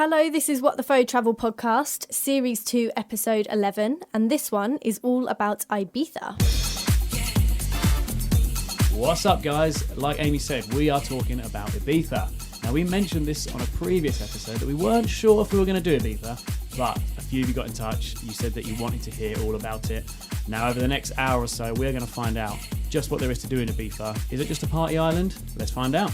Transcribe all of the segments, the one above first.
Hello, this is What the Faux Travel Podcast, Series 2, Episode 11, and this one is all about Ibiza. What's up, guys? Like Amy said, we are talking about Ibiza. Now, we mentioned this on a previous episode that we weren't sure if we were going to do Ibiza, but a few of you got in touch. You said that you wanted to hear all about it. Now, over the next hour or so, we're going to find out just what there is to do in Ibiza. Is it just a party island? Let's find out.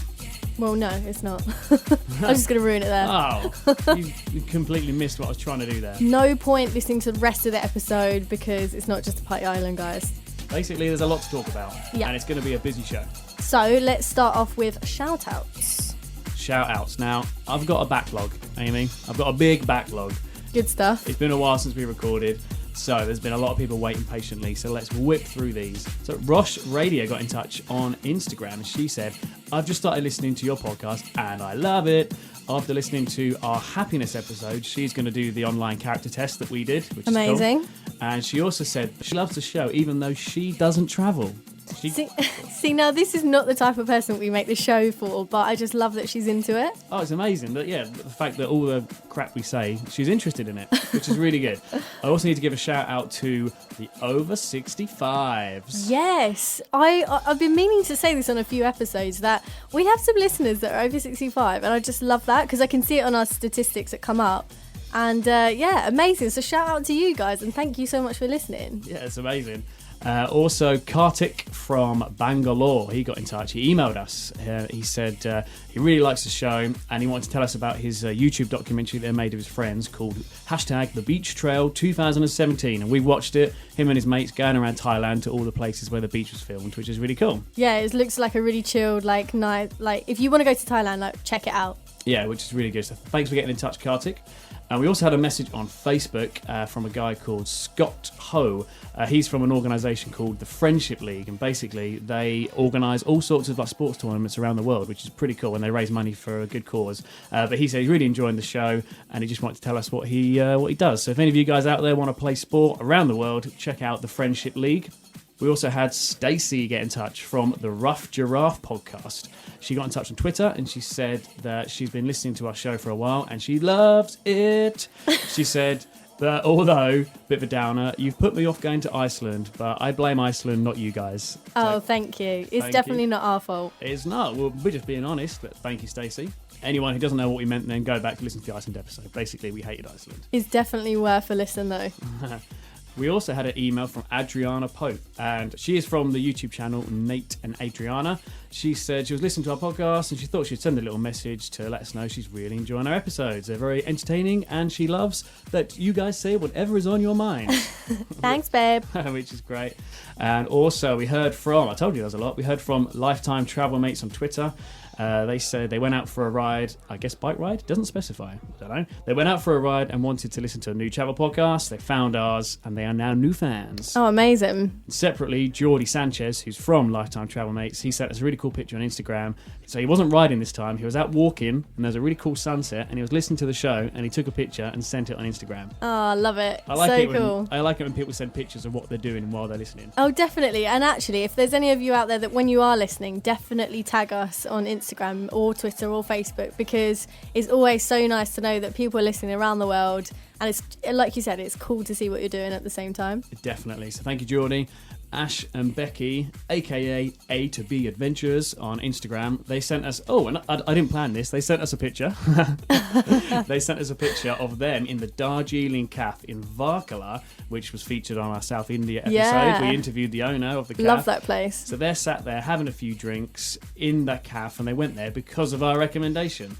Well, no, it's not. I'm just going to ruin it there. Oh, you completely missed what I was trying to do there. No point listening to the rest of the episode because it's not just a party island, guys. Basically, there's a lot to talk about, yeah. And it's going to be a busy show. So, let's start off with shout-outs. Shout-outs. Now, I've got a backlog, Amy. I've got a big backlog. Good stuff. It's been a while since we recorded, so there's been a lot of people waiting patiently, so let's whip through these. So Rosh Radio got in touch on Instagram, and she said, I've just started listening to your podcast, and I love it. After listening to our happiness episode, she's going to do the online character test that we did, which amazing. Is cool. And she also said she loves the show, even though she doesn't travel. See, now this is not the type of person that we make the show for, but I just love that she's into it. Oh, it's amazing. The fact that all the crap we say, she's interested in it, which is really good. I also need to give a shout out to the over 65s. Yes, I've been meaning to say this on a few episodes, that we have some listeners that are over 65, and I just love that because I can see it on our statistics that come up. And amazing. So shout out to you guys, and thank you so much for listening. Yeah, it's amazing. Also, Kartik from Bangalore, he got in touch. He emailed us. He said he really likes the show and he wanted to tell us about his YouTube documentary they made of his friends called #The Beach Trail 2017. And we watched it, him and his mates going around Thailand to all the places where the beach was filmed, which is really cool. Yeah, it looks like a really chilled, night. If you want to go to Thailand, check it out. Yeah, which is really good. So thanks for getting in touch, Kartik. And we also had a message on Facebook from a guy called Scott Ho. He's from an organisation called the Friendship League, and basically they organise all sorts of sports tournaments around the world, which is pretty cool, and they raise money for a good cause. But he said he's really enjoying the show, and he just wanted to tell us what he does. So if any of you guys out there want to play sport around the world, check out the Friendship League. We also had Stacey get in touch from the Rough Giraffe podcast. She got in touch on Twitter and she said that she's been listening to our show for a while and she loves it. She said that although, bit of a downer, you've put me off going to Iceland, but I blame Iceland, not you guys. Oh, thank you. It's definitely not our fault. It's not. Well, we're just being honest, but thank you, Stacey. Anyone who doesn't know what we meant, then go back to listen to the Iceland episode. Basically, we hated Iceland. It's definitely worth a listen, though. We also had an email from Adriana Pope, and she is from the YouTube channel Nate and Adriana. She said she was listening to our podcast and she thought she'd send a little message to let us know she's really enjoying our episodes. They're very entertaining and she loves that you guys say whatever is on your mind. Thanks, babe. Which is great. And also we heard from, I told you there's a lot, we heard from Lifetime Travel Mates on Twitter. They said they went out for a ride, I guess bike ride, doesn't specify, I don't know. They went out for a ride and wanted to listen to a new travel podcast. They found ours and they are now new fans. Oh, amazing. Separately, Jordi Sanchez, who's from Lifetime Travel Mates, he sent us a really cool picture on Instagram. So he wasn't riding this time, he was out walking and there's a really cool sunset and he was listening to the show and he took a picture and sent it on Instagram. Oh, I love it. I like it cool. I like it when people send pictures of what they're doing while they're listening. Oh, definitely. And actually, if there's any of you out there that when you are listening, definitely tag us on Instagram or Twitter or Facebook, because it's always so nice to know that people are listening around the world. And it's, like you said, it's cool to see what you're doing at the same time. Definitely. So thank you, Jordi. Ash and Becky, aka A to B Adventures on Instagram, they sent us, and I didn't plan this, they sent us a picture. They sent us a picture of them in the Darjeeling Cafe in Varkala, which was featured on our South India episode. Yeah. We interviewed the owner of the cafe. Love that place. So they're sat there having a few drinks in that cafe, and they went there because of our recommendation.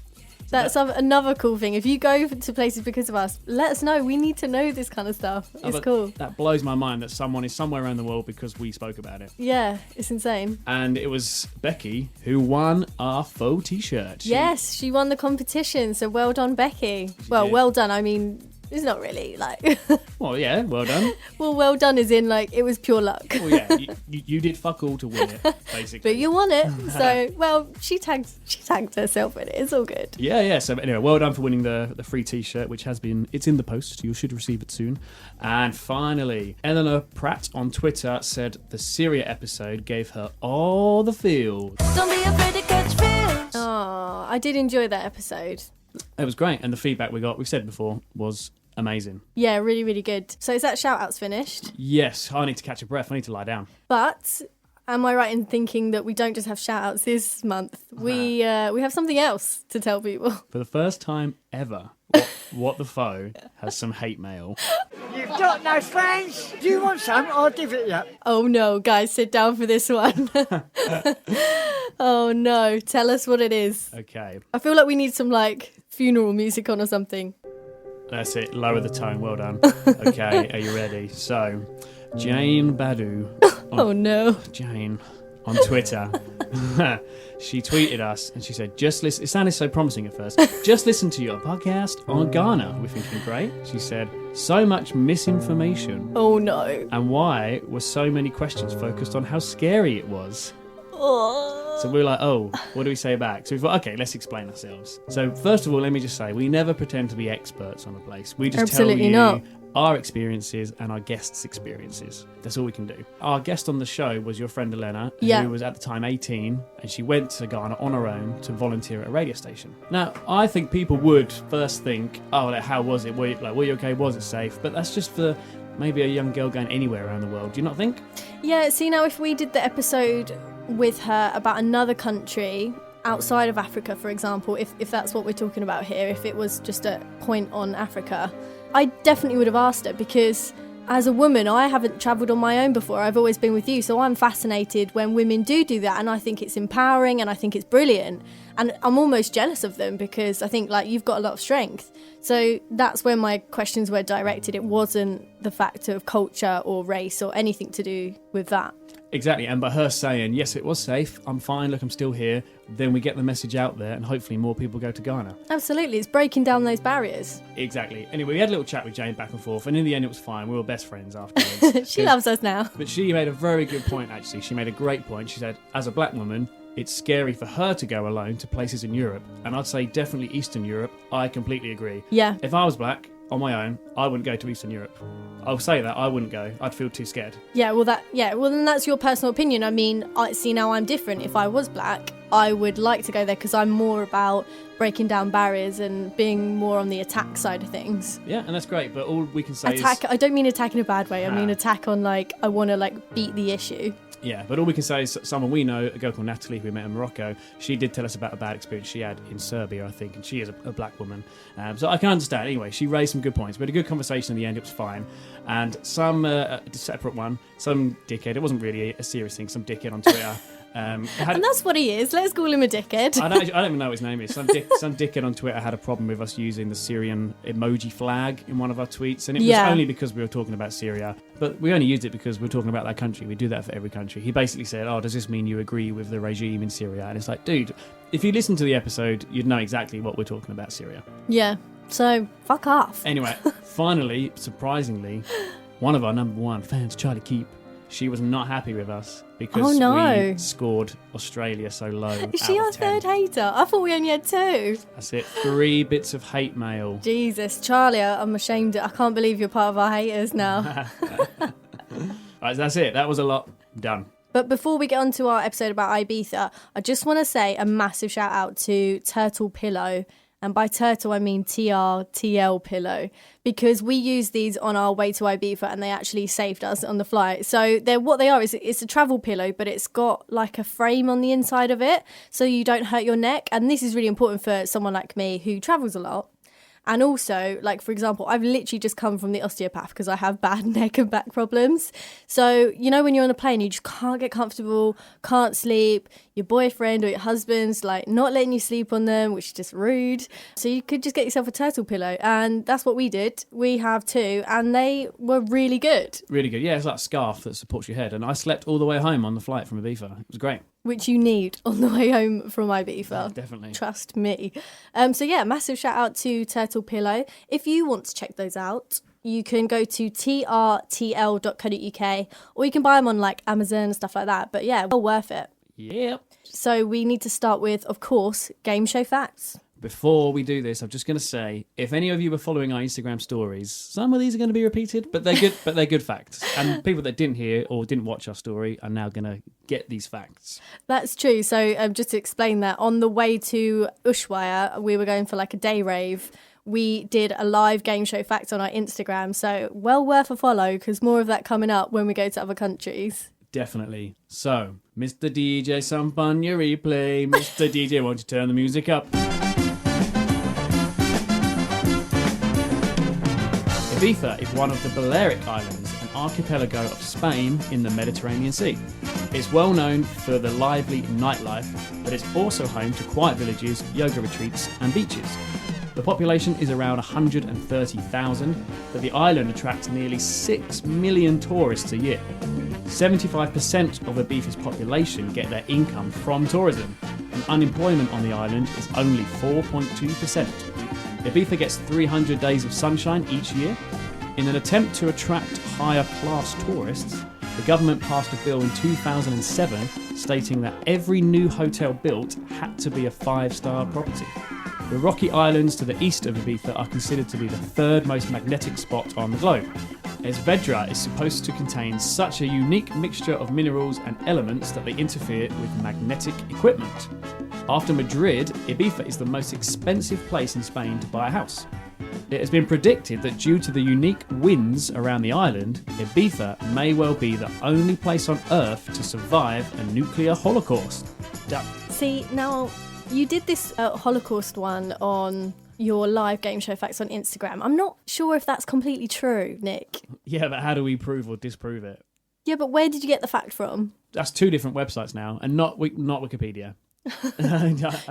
That's another cool thing. If you go to places because of us, let us know. We need to know this kind of stuff. It's cool. That blows my mind that someone is somewhere around the world because we spoke about it. Yeah, it's insane. And it was Becky who won our faux t-shirt. Yes, she won the competition. So well done, Becky. Well done. I mean, it's not really Well, yeah, well done. Well done is in it was pure luck. Well, yeah, you did fuck all to win it, basically. But you won it. So, she tagged herself in it. It's all good. Yeah. So anyway, well done for winning the free t-shirt, which it's in the post. You should receive it soon. And finally, Eleanor Pratt on Twitter said the Syria episode gave her all the feels. Don't be afraid to catch feels. Oh, I did enjoy that episode. It was great. And the feedback we got, we've said before, was amazing. Yeah, really, really good. So is that shout-outs finished? Yes, I need to catch a breath. I need to lie down. But am I right in thinking that we don't just have shout-outs this month? We have something else to tell people. For the first time ever, What the Foe has some hate mail. You've got no friends? Do you want some? I'll give it you. Oh no, guys, sit down for this one. Oh no, tell us what it is. Okay, I feel like we need some like funeral music on or something. that's it. Lower the tone. Well done. Okay, are you ready? So, Jane Badu. Oh no. Jane on Twitter. She tweeted us and she said, just listen. It sounded so promising at first. Just listen to your podcast on Ghana. We're thinking, great. She said, so much misinformation. Oh no. And why were so many questions focused on how scary it was? Oh. So we were like, oh, what do we say back? So we thought, okay, let's explain ourselves. So first of all, let me just say, we never pretend to be experts on a place. We just Absolutely tell you not. our experiences and our guests' experiences. That's all we can do. Our guest on the show was your friend Elena, Yeah. who was at the time 18, and she went to Ghana on her own to volunteer at a radio station. Now, I think people would first think, oh, like, how was it? Were you okay? Was it safe? But that's just for maybe a young girl going anywhere around the world. Do you not think? Yeah, see now if we did the episode with her about another country outside of Africa, for example, if that's what we're talking about here, if it was just a point on Africa, I definitely would have asked her, because as a woman, I haven't travelled on my own before. I've always been with you. So I'm fascinated when women do that. And I think it's empowering and I think it's brilliant. And I'm almost jealous of them because I think like you've got a lot of strength. So that's where my questions were directed. It wasn't the fact of culture or race or anything to do with that. Exactly, and by her saying, yes, it was safe, I'm fine, look, I'm still here, then we get the message out there and hopefully more people go to Ghana. Absolutely, it's breaking down those barriers. Exactly. Anyway, we had a little chat with Jane back and forth, and in the end it was fine. We were best friends afterwards. She loves us now. But she made a very good point, actually. She made a great point. She said, as a black woman, it's scary for her to go alone to places in Europe, and I'd say definitely Eastern Europe. I completely agree. Yeah. If I was black, on my own, I wouldn't go to Eastern Europe. I'll say that, I wouldn't go. I'd feel too scared. Well then that's your personal opinion. I mean, I see now I'm different. If I was black, I would like to go there because I'm more about breaking down barriers and being more on the attack side of things. Yeah, and that's great, but all we can say attack, is... I don't mean attack in a bad way. I mean attack on like, I want to like beat the issue. Yeah, but all we can say is someone we know, a girl called Natalie, who we met in Morocco, she did tell us about a bad experience she had in Serbia, I think, and she is a black woman. So I can understand. Anyway, she raised some good points. We had a good conversation in the end, it was fine. And some separate one, some dickhead, it wasn't really a serious thing, some dickhead on Twitter. And that's what he is. Let's call him a dickhead. I don't even know what his name is. Some dickhead on Twitter had a problem with us using the Syrian emoji flag in one of our tweets, and it was only because we were talking about Syria. But we only used it because we were talking about that country. We do that for every country. He basically said, oh, does this mean you agree with the regime in Syria? And it's like, dude, if you listen to the episode, you'd know exactly what we're talking about Syria. Yeah, so fuck off. Anyway, finally, surprisingly, one of our number one fans, Charlie Keep, she was not happy with us because we scored Australia so low. Is she our third hater? I thought we only had 2. That's it. 3 bits of hate mail. Jesus, Charlie, I'm ashamed. I can't believe you're part of our haters now. Right, that's it. That was a lot. Done. But before we get on to our episode about Ibiza, I just want to say a massive shout out to Turtle Pillow. And by turtle, I mean TRTL pillow, because we used these on our way to Ibiza and they actually saved us on the flight. So what they are is it's a travel pillow, but it's got like a frame on the inside of it so you don't hurt your neck. And this is really important for someone like me who travels a lot. And also, like, for example, I've literally just come from the osteopath because I have bad neck and back problems. So, you know, when you're on a plane, you just can't get comfortable, can't sleep. Your boyfriend or your husband's, like, not letting you sleep on them, which is just rude. So you could just get yourself a turtle pillow. And that's what we did. We have 2, and they were really good. Really good. Yeah, it's like a scarf that supports your head. And I slept all the way home on the flight from Ibiza. It was great. Which you need on the way home from Ibiza. Yeah, definitely. Trust me. So yeah, massive shout out to Turtle Pillow. If you want to check those out, you can go to trtl.co.uk or you can buy them on like Amazon and stuff like that. But yeah, well worth it. Yep. So we need to start with, of course, game show facts. Before we do this, I'm just going to say, if any of you were following our Instagram stories, some of these are going to be repeated, but they're good. But they're good facts. And people that didn't hear or didn't watch our story are now going to get these facts. That's true. So just to explain that, on the way to Ushuaia, we were going for like a day rave. We did a live game show facts on our Instagram. So well worth a follow, because more of that coming up when we go to other countries. Definitely. So, Mr. DJ, some fun your replay. Mr. DJ, won't you turn the music up? Ibiza is one of the Balearic Islands, an archipelago of Spain in the Mediterranean Sea. It's well known for the lively nightlife, but it's also home to quiet villages, yoga retreats and beaches. The population is around 130,000, but the island attracts nearly 6 million tourists a year. 75% of Ibiza's population get their income from tourism, and unemployment on the island is only 4.2%. Ibiza gets 300 days of sunshine each year. In an attempt to attract higher class tourists, the government passed a bill in 2007 stating that every new hotel built had to be a 5-star property. The rocky islands to the east of Ibiza are considered to be the third most magnetic spot on the globe, as Vedra is supposed to contain such a unique mixture of minerals and elements that they interfere with magnetic equipment. After Madrid, Ibiza is the most expensive place in Spain to buy a house. It has been predicted that due to the unique winds around the island, Ibiza may well be the only place on Earth to survive a nuclear holocaust. See, now, you did this Holocaust one on your live game show facts on Instagram. I'm not sure if that's completely true, Nick. Yeah, but how do we prove or disprove it? Yeah, but where did you get the fact from? That's 2 different websites now, and not Wikipedia.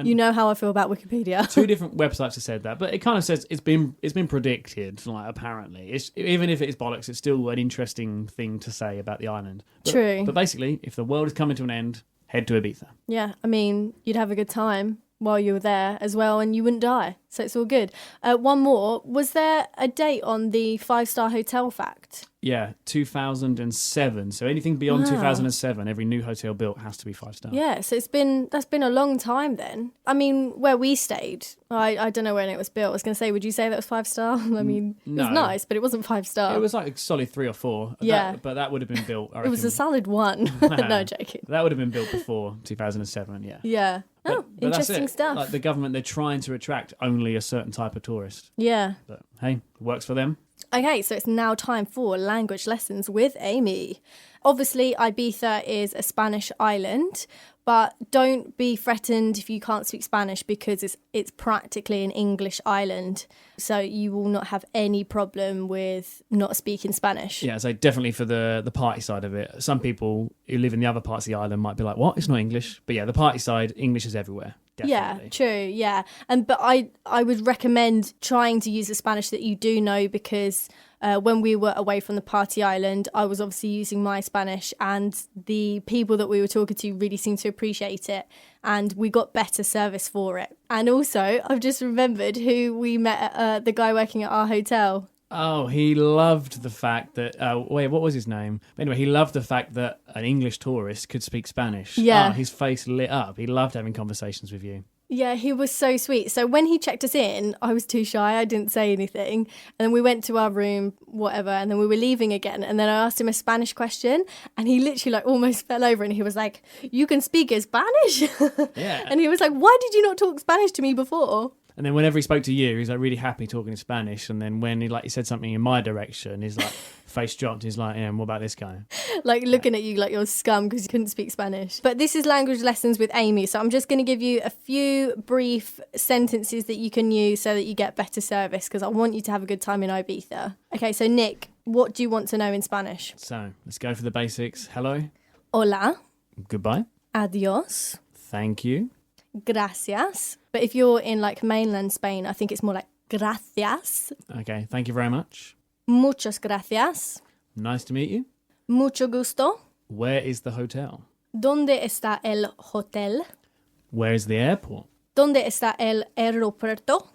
You know how I feel about Wikipedia. 2 different websites have said that, but it kind of says it's been predicted. Like, apparently, even if it is bollocks, it's still an interesting thing to say about the island. True. But basically, if the world is coming to an end, head to Ibiza. Yeah, I mean, you'd have a good time while you were there as well, and you wouldn't die. So it's all good. One more. Was there a date on the 5-star hotel fact? Yeah, 2007. So anything beyond Wow. 2007, every new hotel built has to be 5-star. Yeah, so that's been a long time then. I mean, where we stayed, I don't know when it was built. I was going to say, would you say that was 5-star? I mean, No. It was nice, but it wasn't 5-star. It was like a solid 3 or 4. Yeah. But that would have been built, I It was a reckon. solid 1. No, joking. That would have been built before 2007, yeah. Yeah. Oh, But that's interesting it. stuff. Like the government, they're trying to attract only a certain type of tourist. Yeah. But hey, it works for them. Okay, so it's now time for language lessons with Amy. Obviously, Ibiza is a Spanish island, but don't be threatened if you can't speak Spanish, because it's practically an English island. So you will not have any problem with not speaking Spanish. Yeah, so definitely for the party side of it. Some people who live in the other parts of the island might be like, what? It's not English. But yeah, the party side, English is everywhere. Definitely. Yeah, true, yeah. But I would recommend trying to use the Spanish that you do know, because when we were away from the party island, I was obviously using my Spanish, and the people that we were talking to really seemed to appreciate it, and we got better service for it. And also, I've just remembered who we met at the guy working at our hotel. Oh, he loved the fact that... wait, what was his name? Anyway, he loved the fact that an English tourist could speak Spanish. Yeah. Oh, his face lit up. He loved having conversations with you. Yeah, he was so sweet. So when he checked us in, I was too shy. I didn't say anything. And then we went to our room, whatever, and then we were leaving again. And then I asked him a Spanish question, and he literally like almost fell over, and he was like, "You can speak Spanish?" Yeah. And he was like, "Why did you not talk Spanish to me before?" And then whenever he spoke to you, he's like really happy talking in Spanish. And then when he said something in my direction, he's like face dropped. He's like, yeah, what about this guy? Like looking at you like you're scum because you couldn't speak Spanish. But this is language lessons with Amy. So I'm just going to give you a few brief sentences that you can use so that you get better service, because I want you to have a good time in Ibiza. Okay, so Nick, what do you want to know in Spanish? So let's go for the basics. Hello. Hola. Goodbye. Adios. Thank you. Gracias. But if you're in like mainland Spain, I think it's more like gracias. Okay, thank you very much. Muchas gracias. Nice to meet you. Mucho gusto. Where is the hotel? ¿Dónde está el hotel? Where is the airport? ¿Dónde está el aeropuerto?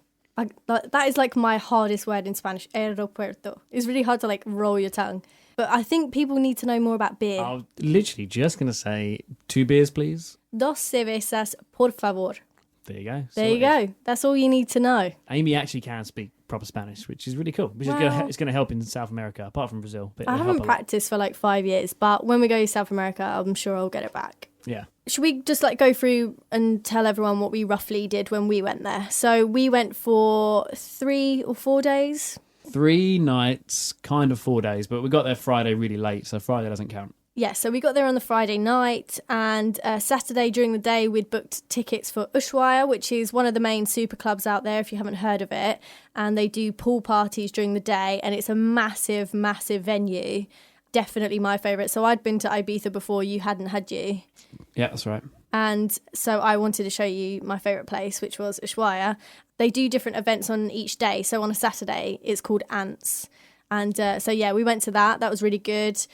That is like my hardest word in Spanish, aeropuerto. It's really hard to like roll your tongue. But I think people need to know more about beer. I was literally just going to say 2 beers, please. 2 cervezas, por favor. There you go. There you go. That's all you need to know. Amy actually can speak proper Spanish, which is really cool. Which is it's going to help in South America, apart from Brazil. But I haven't practiced for like 5 years, but when we go to South America, I'm sure I'll get it back. Yeah. Should we just like go through and tell everyone what we roughly did when we went there? So we went for 3 or 4 days. 3 nights, kind of 4 days, but we got there Friday really late, so Friday doesn't count. Yeah, so we got there on the Friday night, and Saturday during the day we'd booked tickets for Ushuaia, which is one of the main super clubs out there if you haven't heard of it, and they do pool parties during the day, and it's a massive, massive venue. Definitely my favourite. So I'd been to Ibiza before, you hadn't, had you? Yeah, that's right. And so I wanted to show you my favourite place, which was Ushuaia. They do different events on each day. So on a Saturday, it's called Ants. And so, yeah, we went to that. That was really good.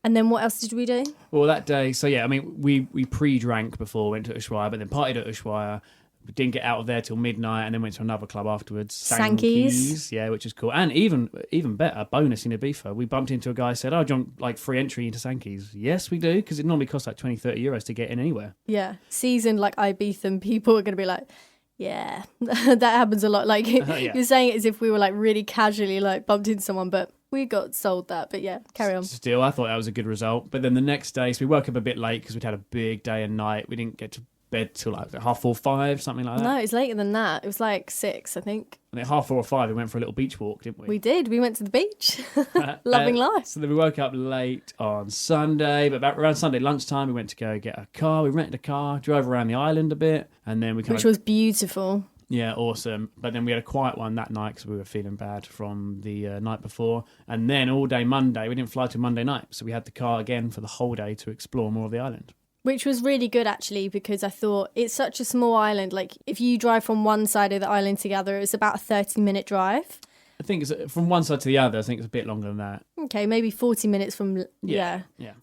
And then what else did we do? Well, that day, so yeah, I mean, we pre-drank before, went to Ushuaia, but then partied at Ushuaia. We didn't get out of there till midnight, and then went to another club afterwards. Sankeys. Yeah, which is cool. And even better, bonus in Ibiza, we bumped into a guy who said, oh, do you want like free entry into Sankeys? Yes, we do, because it normally costs like 20, 30 euros to get in anywhere. Yeah, seasoned like Ibiza people are going to be like, yeah, that happens a lot. Like you're saying it as if we were like really casually like bumped into someone, but we got sold that. But yeah, carry on. Still, I thought that was a good result. But then the next day, so we woke up a bit late because we'd had a big day and night. We didn't get to bed till like 4:30, 5, something like that. No, it was later than that. It was like 6, I think. And at 4:30 or 5, we went for a little beach walk, didn't we? We did. We went to the beach. Loving life. So then we woke up late on Sunday, but about around Sunday lunchtime, we went to go get a car. We rented a car, drove around the island a bit, and then which was beautiful. Yeah, awesome. But then we had a quiet one that night because we were feeling bad from the night before. And then all day Monday, we didn't fly till Monday night. So we had the car again for the whole day to explore more of the island. Which was really good, actually, because I thought it's such a small island. Like, if you drive from one side of the island to the other, it's about a 30-minute drive. I think it's from one side to the other. I think it's a bit longer than that. Okay, maybe 40 minutes from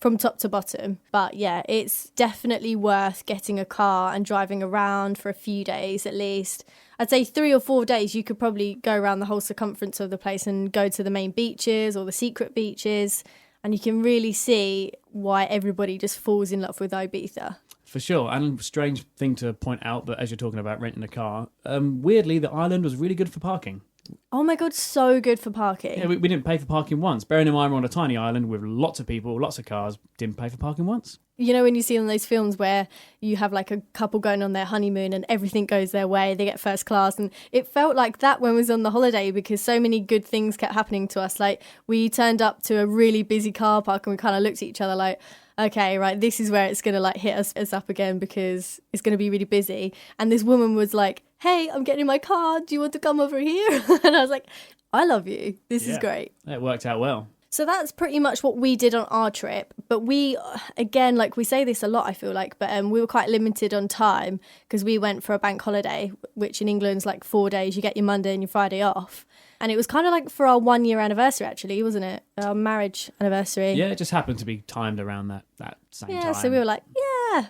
from top to bottom. But yeah, it's definitely worth getting a car and driving around for a few days at least. I'd say 3 or 4 days you could probably go around the whole circumference of the place and go to the main beaches or the secret beaches, and you can really see why everybody just falls in love with Ibiza. For sure. And strange thing to point out, but as you're talking about renting a car, weirdly the island was really good for parking. Oh my God, so good for parking. Yeah, we didn't pay for parking once. Bearing in mind we're on a tiny island with lots of people, lots of cars, didn't pay for parking once. You know when you see on those films where you have like a couple going on their honeymoon and everything goes their way, they get first class, and it felt like that when we was on the holiday because so many good things kept happening to us. Like we turned up to a really busy car park and we kind of looked at each other like, okay, right, this is where it's going to like hit us up again because it's going to be really busy. And this woman was like, hey, I'm getting in my car. Do you want to come over here? And I was like, I love you. This is great. It worked out well. So that's pretty much what we did on our trip. But we, again, like we say this a lot, I feel like, but we were quite limited on time because we went for a bank holiday, which in England's like 4 days. You get your Monday and your Friday off. And it was kind of like for our 1 year anniversary, actually, wasn't it? Our marriage anniversary. Yeah, it just happened to be timed around that same time. Yeah, so we were like,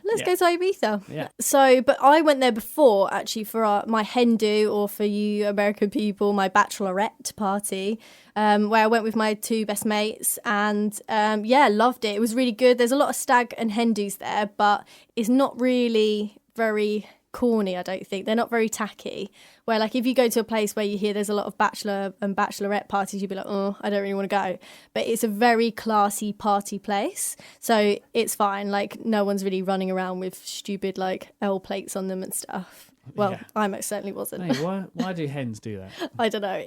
let's go to Ibiza. Yeah. So, but I went there before, actually, for my hen do, or for you American people, my bachelorette party, where I went with my 2 best mates and, loved it. It was really good. There's a lot of stag and hen do's there, but it's not really very corny, I don't think. They're not very tacky. Where like if you go to a place where you hear there's a lot of bachelor and bachelorette parties, you'd be like, oh, I don't really want to go. But it's a very classy party place. So it's fine. Like no one's really running around with stupid like L plates on them and stuff. Well, I most certainly wasn't. Hey, why do hens do that? I don't know.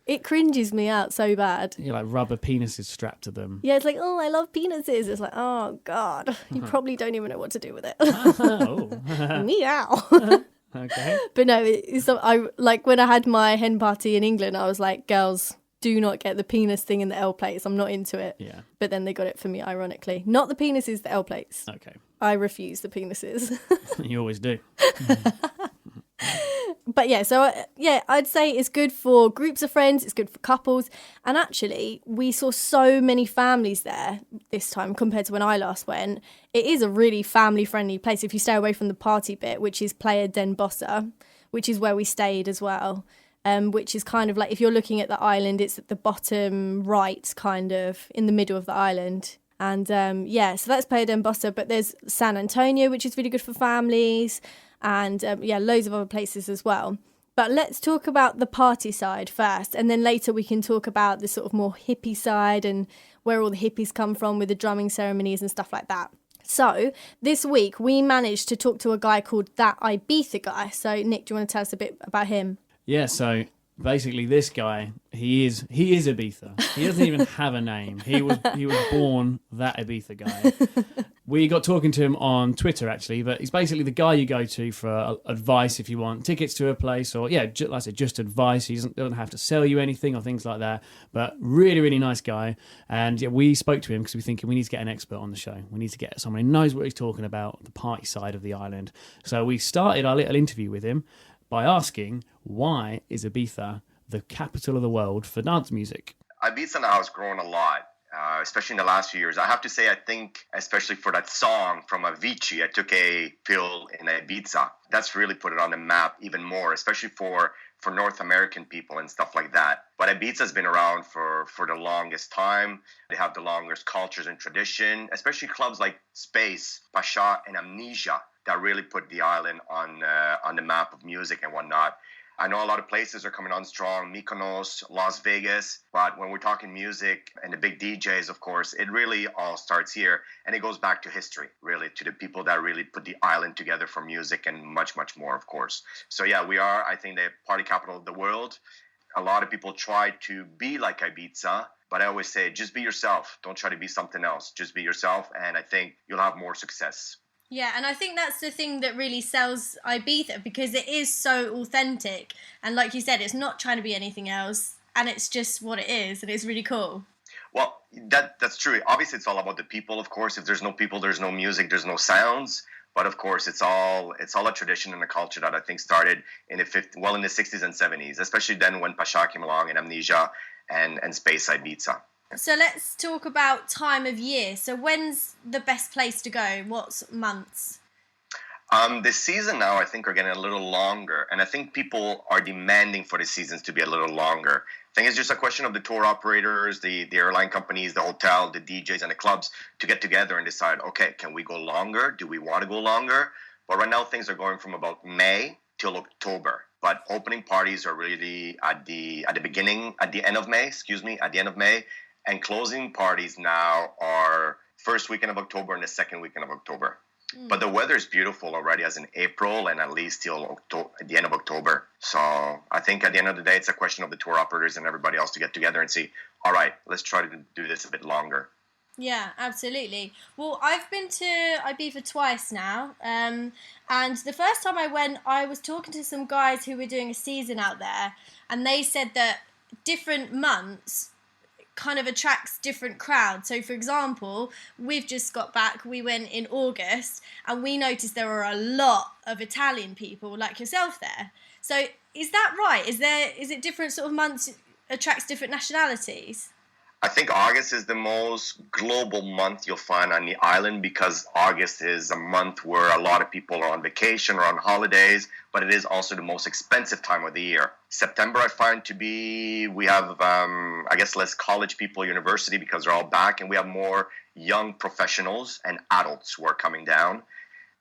It cringes me out so bad. You like rubber penises strapped to them. Yeah, it's like, oh, I love penises. It's like, oh, God, you probably don't even know what to do with it. Meow. Okay. But no, I like when I had my hen party in England, I was like, girls, do not get the penis thing in the L plates. I'm not into it. Yeah. But then they got it for me, ironically. Not the penises, the L plates. Okay. I refuse the penises. You always do. But yeah, so I'd say it's good for groups of friends, it's good for couples. And actually, we saw so many families there this time compared to when I last went. It is a really family-friendly place if you stay away from the party bit, which is Playa den Bossa, which is where we stayed as well, which is kind of like if you're looking at the island, it's at the bottom right, kind of, in the middle of the island. And so that's Playa den Bossa, but there's San Antonio, which is really good for families. and loads of other places as well. But let's talk about the party side first, and then later we can talk about the sort of more hippie side and where all the hippies come from with the drumming ceremonies and stuff like that. So this week we managed to talk to a guy called That Ibiza Guy. So Nick, do you want to tell us a bit about him? Yeah, so basically this guy, he is Ibiza. He doesn't even have a name. He was born That Ibiza Guy. We got talking to him on Twitter, actually, but he's basically the guy you go to for advice if you want tickets to a place, or, like I said, just advice. He doesn't have to sell you anything or things like that, but really, really nice guy. And we spoke to him because we're thinking we need to get an expert on the show. We need to get someone who knows what he's talking about, the party side of the island. So we started our little interview with him by asking, why is Ibiza the capital of the world for dance music? Ibiza now has grown a lot. Especially in the last few years. I have to say, I think, especially for that song from Avicii, I Took a Pill in Ibiza. That's really put it on the map even more, especially for North American people and stuff like that. But Ibiza's been around for the longest time. They have the longest cultures and tradition, especially clubs like Space, Pasha, and Amnesia that really put the island on the map of music and whatnot. I know a lot of places are coming on strong, Mykonos, Las Vegas, but when we're talking music and the big DJs, of course, it really all starts here. And it goes back to history, really, to the people that really put the island together for music and much, much more, of course. So yeah, we are, I think, the party capital of the world. A lot of people try to be like Ibiza, but I always say, just be yourself. Don't try to be something else. Just be yourself, and I think you'll have more success. Yeah, and I think that's the thing that really sells Ibiza, because it is so authentic. And like you said, it's not trying to be anything else, and it's just what it is, and it's really cool. Well, that's true. Obviously, it's all about the people, of course. If there's no people, there's no music, there's no sounds. But of course, it's all a tradition and a culture that I think started in the 60s and 70s, especially then when Pasha came along and Amnesia and Space Ibiza. So let's talk about time of year. So when's the best place to go? What months? This season now, I think, are getting a little longer. And I think people are demanding for the seasons to be a little longer. I think it's just a question of the tour operators, the airline companies, the hotel, the DJs, and the clubs to get together and decide, okay, can we go longer? Do we want to go longer? But right now, things are going from about May till October. But opening parties are really at the end of May. And closing parties now are first weekend of October and the second weekend of October. But the weather is beautiful already as in April and at least till the end of October. So I think at the end of the day, it's a question of the tour operators and everybody else to get together and see, all right, let's try to do this a bit longer. Yeah, absolutely. Well, I've been to Ibiza twice now. And the first time I went, I was talking to some guys who were doing a season out there. And they said that different months kind of attracts different crowds. So for example, we've just got back, we went in August, and we noticed there were a lot of Italian people like yourself there. So is that right? Is it different sort of months attracts different nationalities? I think August is the most global month you'll find on the island, because August is a month where a lot of people are on vacation or on holidays, but it is also the most expensive time of the year. September, I find to be, we have, less college people, university, because they're all back, and we have more young professionals and adults who are coming down.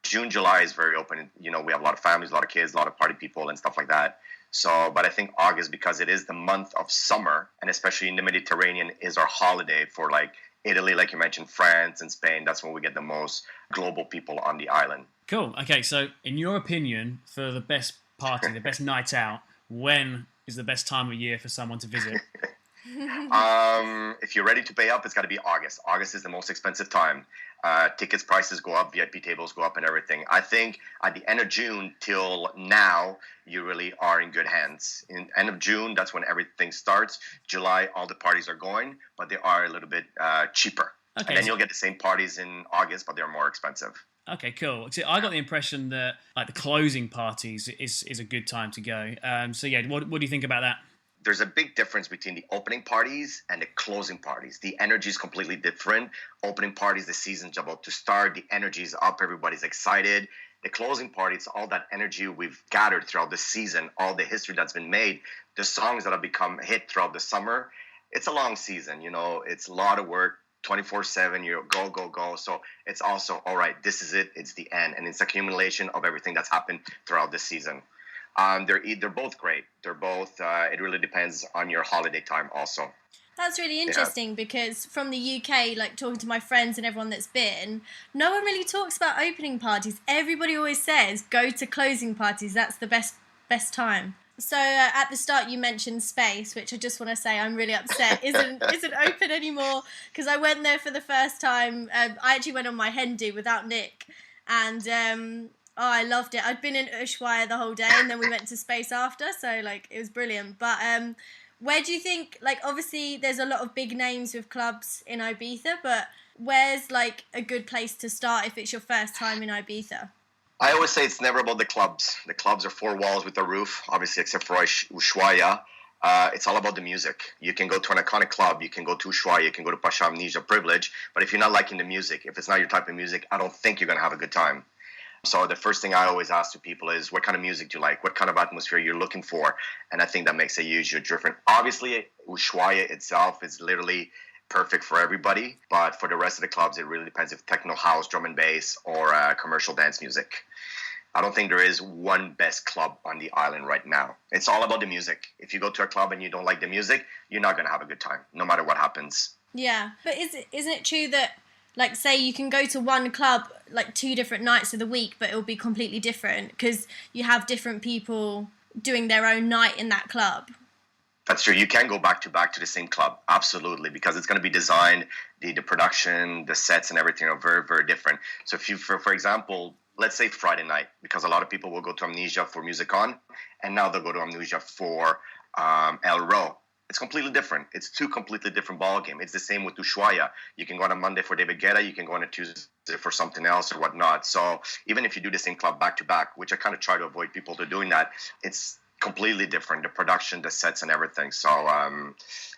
June, July is very open. We have a lot of families, a lot of kids, a lot of party people and stuff like that. So, but I think August, because it is the month of summer, and especially in the Mediterranean, is our holiday for like Italy, like you mentioned, France and Spain. That's when we get the most global people on the island. Cool. Okay, so in your opinion, for the best party, the best night out, when is the best time of year for someone to visit? If you're ready to pay up, it's got to be August. August is the most expensive time. Tickets prices go up, VIP tables go up and everything. I think at the end of June till now, you really are in good hands. In end of June, that's when everything starts. July, all the parties are going, but they are a little bit cheaper. Okay. And then you'll get the same parties in August, but they're more expensive. Okay, cool. See, I got the impression that like the closing parties is a good time to go. So yeah, what do you think about that? There's a big difference between the opening parties and the closing parties. The energy is completely different. Opening parties, the season's about to start. The energy is up. Everybody's excited. The closing party, it's all that energy we've gathered throughout the season, all the history that's been made, the songs that have become a hit throughout the summer. It's a long season, it's a lot of work 24/7. You go, go, go. So it's also, all right, this is it. It's the end. And it's accumulation of everything that's happened throughout this season. They're both great. They're both, it really depends on your holiday time also. That's really interesting because from the UK, like talking to my friends and everyone that's been, no one really talks about opening parties. Everybody always says go to closing parties. That's the best time. So at the start you mentioned Space, which I just want to say I'm really upset isn't open anymore because I went there for the first time. I actually went on my hen do without Nick, and I loved it. I'd been in Ushuaia the whole day, and then we went to Space after, so like it was brilliant. But where do you think, like, obviously there's a lot of big names with clubs in Ibiza, but where's like a good place to start if it's your first time in Ibiza? I always say it's never about the clubs. The clubs are four walls with a roof, obviously, except for Ushuaia. It's all about the music. You can go to an iconic club, you can go to Ushuaia, you can go to Pasha Amnesia Privilege, but if you're not liking the music, if it's not your type of music, I don't think you're going to have a good time. So the first thing I always ask to people is, what kind of music do you like? What kind of atmosphere you're looking for? And I think that makes a huge difference. Obviously, Ushuaia itself is literally perfect for everybody. But for the rest of the clubs, it really depends if techno, house, drum and bass, or commercial dance music. I don't think there is one best club on the island right now. It's all about the music. If you go to a club and you don't like the music, you're not going to have a good time, no matter what happens. Yeah, but isn't it true that, like, say you can go to one club like 2 different nights of the week, but it will be completely different because you have different people doing their own night in that club? That's true. You can go back to the same club, absolutely, because it's going to be designed, the production, the sets and everything are very, very different. So if you, for example, let's say Friday night, because a lot of people will go to Amnesia for Music On, and now they'll go to Amnesia for El Ro. It's completely different. It's 2 completely different ball games. It's the same with Ushuaia. You can go on a Monday for David Guetta, you can go on a Tuesday for something else or whatnot. So even if you do the same club back to back, which I kind of try to avoid people to doing that, it's completely different. The production, the sets and everything. So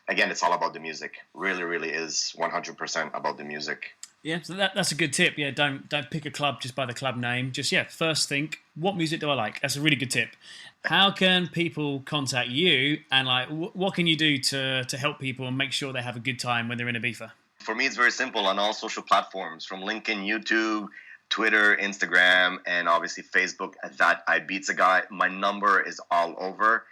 again, it's all about the music. Really, really is 100% about the music. Yeah, so that's a good tip. Yeah, don't pick a club just by the club name. Just, first think, what music do I like? That's a really good tip. How can people contact you, and like what can you do to help people and make sure they have a good time when they're in Ibiza? For me, it's very simple on all social platforms, from LinkedIn, YouTube, Twitter, Instagram, and obviously Facebook at That Ibiza Guy. My number is all over.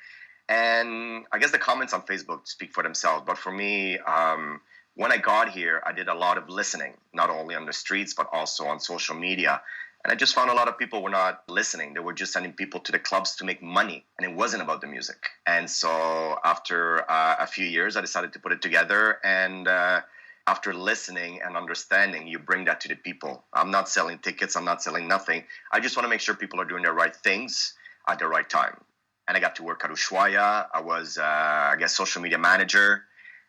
And I guess the comments on Facebook speak for themselves. But for me, when I got here, I did a lot of listening, not only on the streets, but also on social media. And I just found a lot of people were not listening. They were just sending people to the clubs to make money. And it wasn't about the music. And so after a few years, I decided to put it together. And after listening and understanding, you bring that to the people. I'm not selling tickets. I'm not selling nothing. I just want to make sure people are doing the right things at the right time. And I got to work at Ushuaia. I was, social media manager.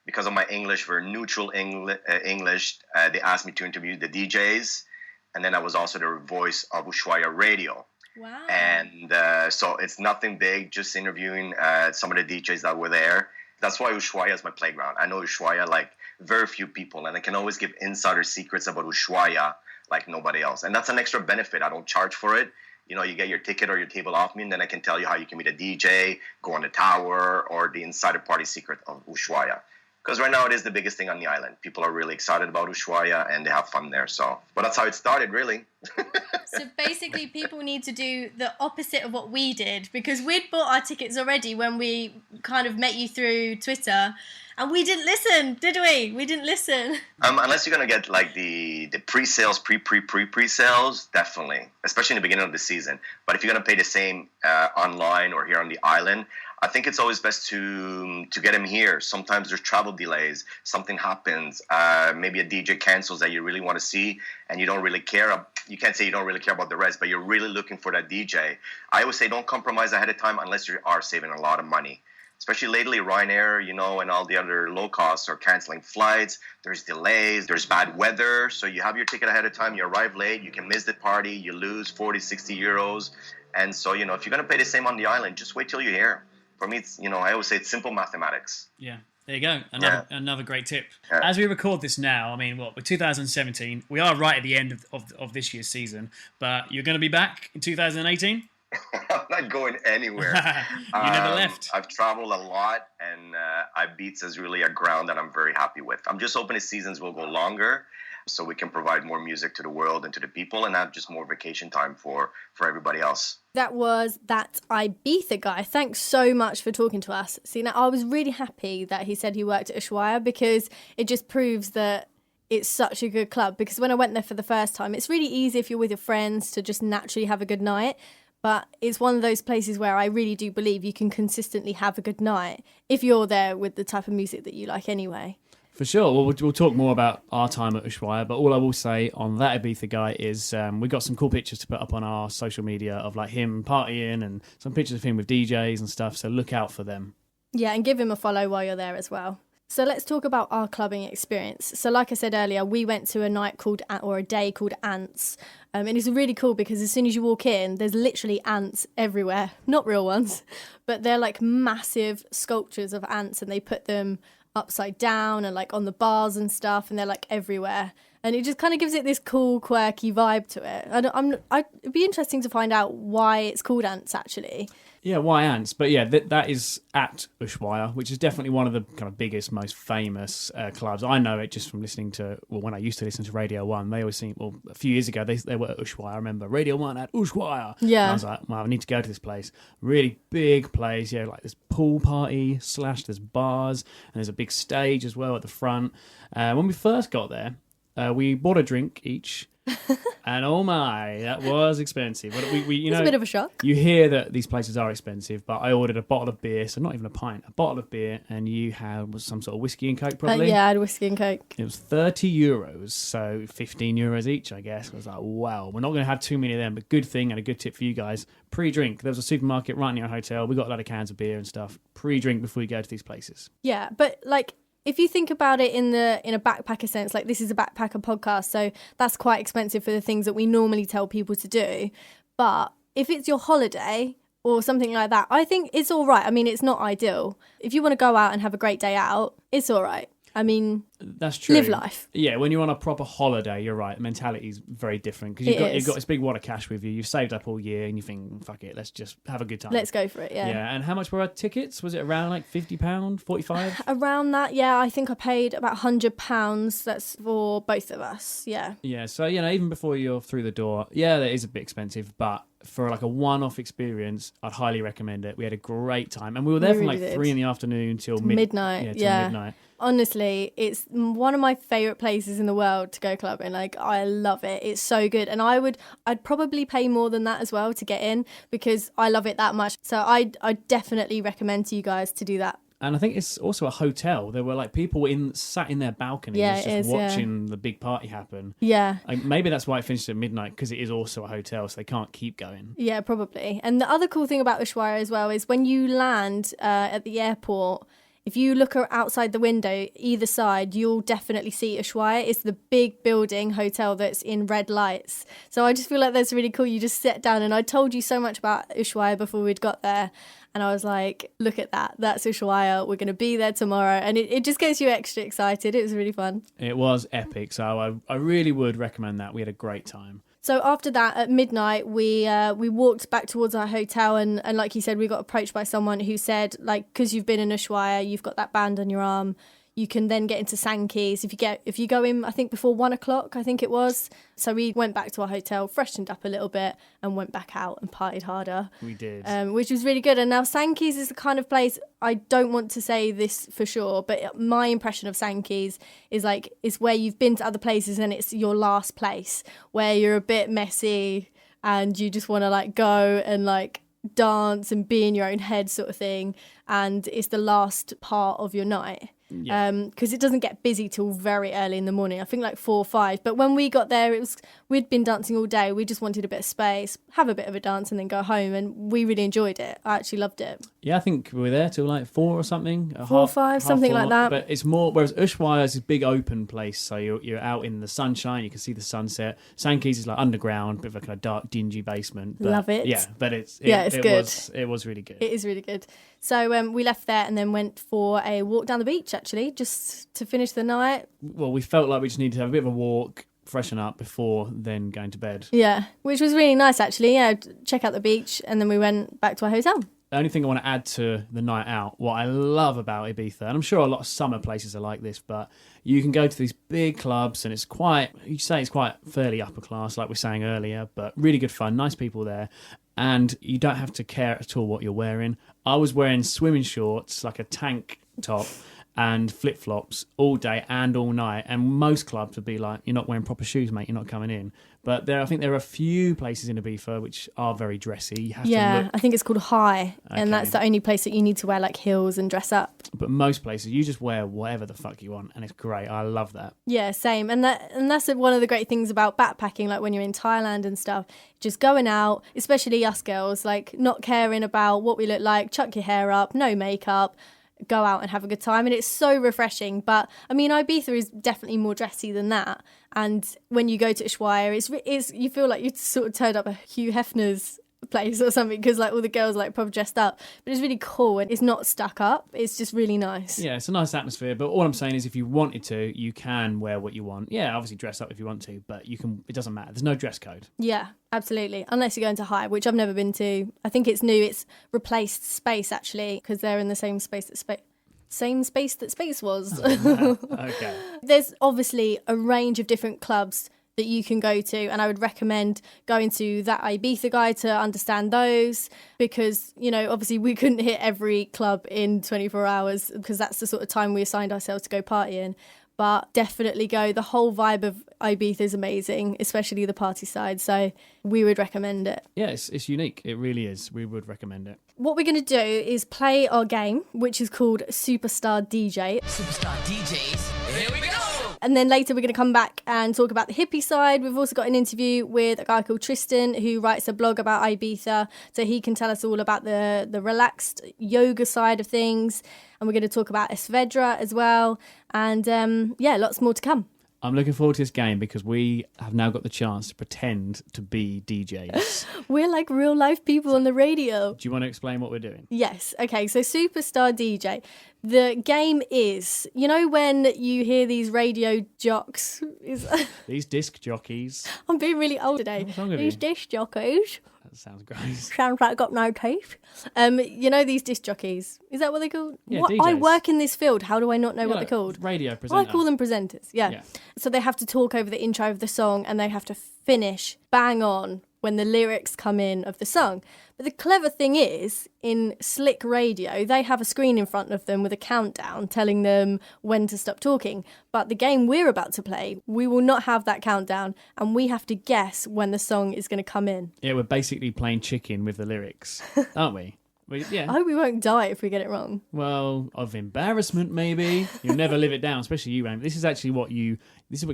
Because of my English, very neutral English, they asked me to interview the DJs. And then I was also the voice of Ushuaia Radio. Wow. And so it's nothing big, just interviewing some of the DJs that were there. That's why Ushuaia is my playground. I know Ushuaia like very few people, and I can always give insider secrets about Ushuaia like nobody else. And that's an extra benefit. I don't charge for it. You know, you get your ticket or your table off me, and then I can tell you how you can meet a DJ, go on the tower, or the insider party secret of Ushuaia. Because right now it is the biggest thing on the island. People are really excited about Ushuaia and they have fun there. So, but that's how it started, really. So basically, people need to do the opposite of what we did, because we'd bought our tickets already when we kind of met you through Twitter, and we didn't listen, did we? We didn't listen. Unless you're gonna get like the pre-sales, pre-sales, definitely, especially in the beginning of the season. But if you're gonna pay the same online or here on the island, I think it's always best to get them here. Sometimes there's travel delays. Something happens. Maybe a DJ cancels that you really want to see, and you don't really care. You can't say you don't really care about the rest, but you're really looking for that DJ. I always say don't compromise ahead of time unless you are saving a lot of money. Especially lately, Ryanair, and all the other low costs are canceling flights. There's delays. There's bad weather. So you have your ticket ahead of time. You arrive late. You can miss the party. You lose 40, 60 euros. And so, if you're going to pay the same on the island, just wait till you're here. For me, it's, I always say it's simple mathematics. Yeah, there you go. Another great tip. Yeah. As we record this now, we're 2017. We are right at the end of this year's season, but you're going to be back in 2018? I'm not going anywhere. You never left. I've traveled a lot, and Ibiza is really a ground that I'm very happy with. I'm just hoping the seasons will go longer, so we can provide more music to the world and to the people, and have just more vacation time for everybody else. That was That Ibiza Guy. Thanks so much for talking to us. See, now I was really happy that he said he worked at Ushuaia, because it just proves that it's such a good club. Because when I went there for the first time, it's really easy if you're with your friends to just naturally have a good night. But it's one of those places where I really do believe you can consistently have a good night if you're there with the type of music that you like anyway. For sure. Well, we'll talk more about our time at Ushuaia, but all I will say on That Ibiza Guy is we got some cool pictures to put up on our social media of like him partying, and some pictures of him with DJs and stuff, so look out for them. Yeah, and give him a follow while you're there as well. So let's talk about our clubbing experience. So like I said earlier, we went to a day called Ants. And it's really cool because as soon as you walk in, there's literally ants everywhere. Not real ones, but they're like massive sculptures of ants, and they put them upside down and like on the bars and stuff, and they're like everywhere. And it just kind of gives it this cool, quirky vibe to it. It'd be interesting to find out why it's called Ants, actually. Yeah, why Ants? But yeah, that is at Ushuaia, which is definitely one of the kind of biggest, most famous clubs. I know it just from listening to, well, when I used to listen to Radio 1, they always seemed, well, a few years ago, they were at Ushuaia. I remember Radio 1 at Ushuaia. Yeah. And I was like, well, I need to go to this place. Really big place, yeah, like this pool party / there's bars, and there's a big stage as well at the front. When we first got there, we bought a drink each. And oh my, that was expensive. But it's a bit of a shock. You hear that these places are expensive, but I ordered a bottle of beer, so not even a pint, a bottle of beer, and you had some sort of whiskey and coke, probably. Yeah, I had whiskey and coke. It was €30, so €15 each, I guess. I was like, wow, we're not going to have too many of them, but good thing and a good tip for you guys: pre-drink. There was a supermarket right near our hotel. We got a lot of cans of beer and stuff. Pre-drink before you go to these places. Yeah, but like, if you think about it in a backpacker sense, like this is a backpacker podcast, so that's quite expensive for the things that we normally tell people to do. But if it's your holiday or something like that, I think it's all right. I mean, it's not ideal. If you want to go out and have a great day out, it's all right. I mean, that's true. Live life. Yeah, when you're on a proper holiday, you're right. The mentality is very different because you've got this big wad of cash with you. You've saved up all year, and you think, "Fuck it, let's just have a good time. Let's go for it." Yeah. Yeah. And how much were our tickets? Was it around like £50, 45? Around that, yeah. I think I paid about £100. That's for both of us. Yeah. Yeah. So even before you're through the door, yeah, that is a bit expensive, but for like a one-off experience, I'd highly recommend it. We had a great time, and we were there from like 3 in the afternoon till midnight. Yeah, midnight. Honestly, it's one of my favourite places in the world to go clubbing. Like, I love it. It's so good. And I'd probably pay more than that as well to get in because I love it that much. So I definitely recommend to you guys to do that. And I think it's also a hotel. There were like people sat in their balconies watching the big party happen. Yeah. Maybe that's why it finished at midnight, because it is also a hotel, so they can't keep going. Yeah, probably. And the other cool thing about Ushuaia as well is when you land at the airport, if you look outside the window, either side, you'll definitely see Ushuaia. It's the big building hotel that's in red lights. So I just feel like that's really cool. You just sit down, and I told you so much about Ushuaia before we'd got there. And I was like, look at that. That's Ushuaia. We're going to be there tomorrow. And it just gets you extra excited. It was really fun. It was epic. So I really would recommend that. We had a great time. So after that, at midnight, we walked back towards our hotel, and like you said, we got approached by someone who said, like, because you've been in Ushuaia, you've got that band on your arm, you can then get into Sankey's if you go in, I think before 1 o'clock, I think it was. So we went back to our hotel, freshened up a little bit, and went back out and partied harder. We did, which was really good. And now Sankey's is the kind of place, I don't want to say this for sure, but my impression of Sankey's is like it's where you've been to other places and it's your last place where you're a bit messy and you just want to like go and like dance and be in your own head sort of thing, and it's the last part of your night. Yeah. Because it doesn't get busy till very early in the morning. I think like 4 or 5. But when we got there, we'd been dancing all day. We just wanted a bit of space, have a bit of a dance, and then go home. And we really enjoyed it. I actually loved it. Yeah, I think we were there till like 4 or something. 4 or 5, something like that. But it's more. Whereas Ushuaia is this big open place, so you're out in the sunshine. You can see the sunset. Sankey's is like underground, bit of a kind of dark, dingy basement. But, love it. Yeah, but it's good. It was really good. It is really good. So we left there and then went for a walk down the beach, actually, just to finish the night. Well, we felt like we just needed to have a bit of a walk, freshen up before then going to bed. Yeah, which was really nice actually. Yeah, check out the beach, and then we went back to our hotel. The only thing I want to add to the night out, what I love about Ibiza, and I'm sure a lot of summer places are like this, but you can go to these big clubs and it's quite fairly upper class, like we were saying earlier, but really good fun, nice people there, and you don't have to care at all what you're wearing. I was wearing swimming shorts, like a tank top, and flip-flops all day and all night, and most clubs would be like, you're not wearing proper shoes, mate, you're not coming in. But I think there are a few places in Ibiza which are very dressy. You have to look. I think it's called High, Okay. and that's the only place that you need to wear like heels and dress up. But most places, you just wear whatever the fuck you want, and it's great. I love that. Yeah, same. And that's one of the great things about backpacking, like when you're in Thailand and stuff, just going out, especially us girls, like not caring about what we look like, chuck your hair up, no makeup, go out and have a good time, and it's so refreshing. But I mean, Ibiza is definitely more dressy than that, and when you go to Ushuaia, it's you feel like you sort of turned up a Hugh Hefner's place or something, because like all the girls like proper dressed up, but it's really cool and it's not stuck up. It's just really nice. Yeah, it's a nice atmosphere, but all I'm saying is if you wanted to, you can wear what you want. Yeah, obviously dress up if you want to, but you can. It doesn't matter. There's no dress code. Yeah, absolutely. Unless you're going to High, which I've never been to. I think it's new. It's replaced Space actually, because they're in the same space that Space was. Okay. There's obviously a range of different clubs that you can go to, and I would recommend going to That Ibiza Guy to understand those, because, you know, obviously we couldn't hit every club in 24 hours because that's the sort of time we assigned ourselves to go partying. But definitely go. The whole vibe of Ibiza is amazing, especially the party side. So we would recommend it. Yeah, it's unique. It really is. We would recommend it. What we're going to do is play our game, which is called Superstar DJ. Superstar DJs, here we go! And then later we're going to come back and talk about the hippie side. We've also got an interview with a guy called Tristan who writes a blog about Ibiza, so he can tell us all about the relaxed yoga side of things. And we're going to talk about Esvedra as well. And lots more to come. I'm looking forward to this game because we have now got the chance to pretend to be DJs. We're like real life people on the radio. Do you want to explain what we're doing? Yes. Okay, so Superstar DJ. The game is, you know when you hear these radio jocks? These disc jockeys. I'm being really old today. What's wrong with These you? disc jockeys. That sounds great. Sounds like got no teeth. You know these disc jockeys? Is that what they're called? Yeah, what? DJs. I work in this field. How do I not know what Yeah, they're called? radio presenter. I call them presenters. Yeah. So they have to talk over the intro of the song, and they have to finish bang on when the lyrics come in of the song. But the clever thing is, in slick radio, they have a screen in front of them with a countdown telling them when to stop talking. But the game we're about to play, we will not have that countdown, and we have to guess when the song is going to come in. Yeah, we're basically playing chicken with the lyrics, aren't we? Yeah. I hope we won't die if we get it wrong. Well, of embarrassment, maybe. You'll never live it down, especially you, Amy. This is actually what you've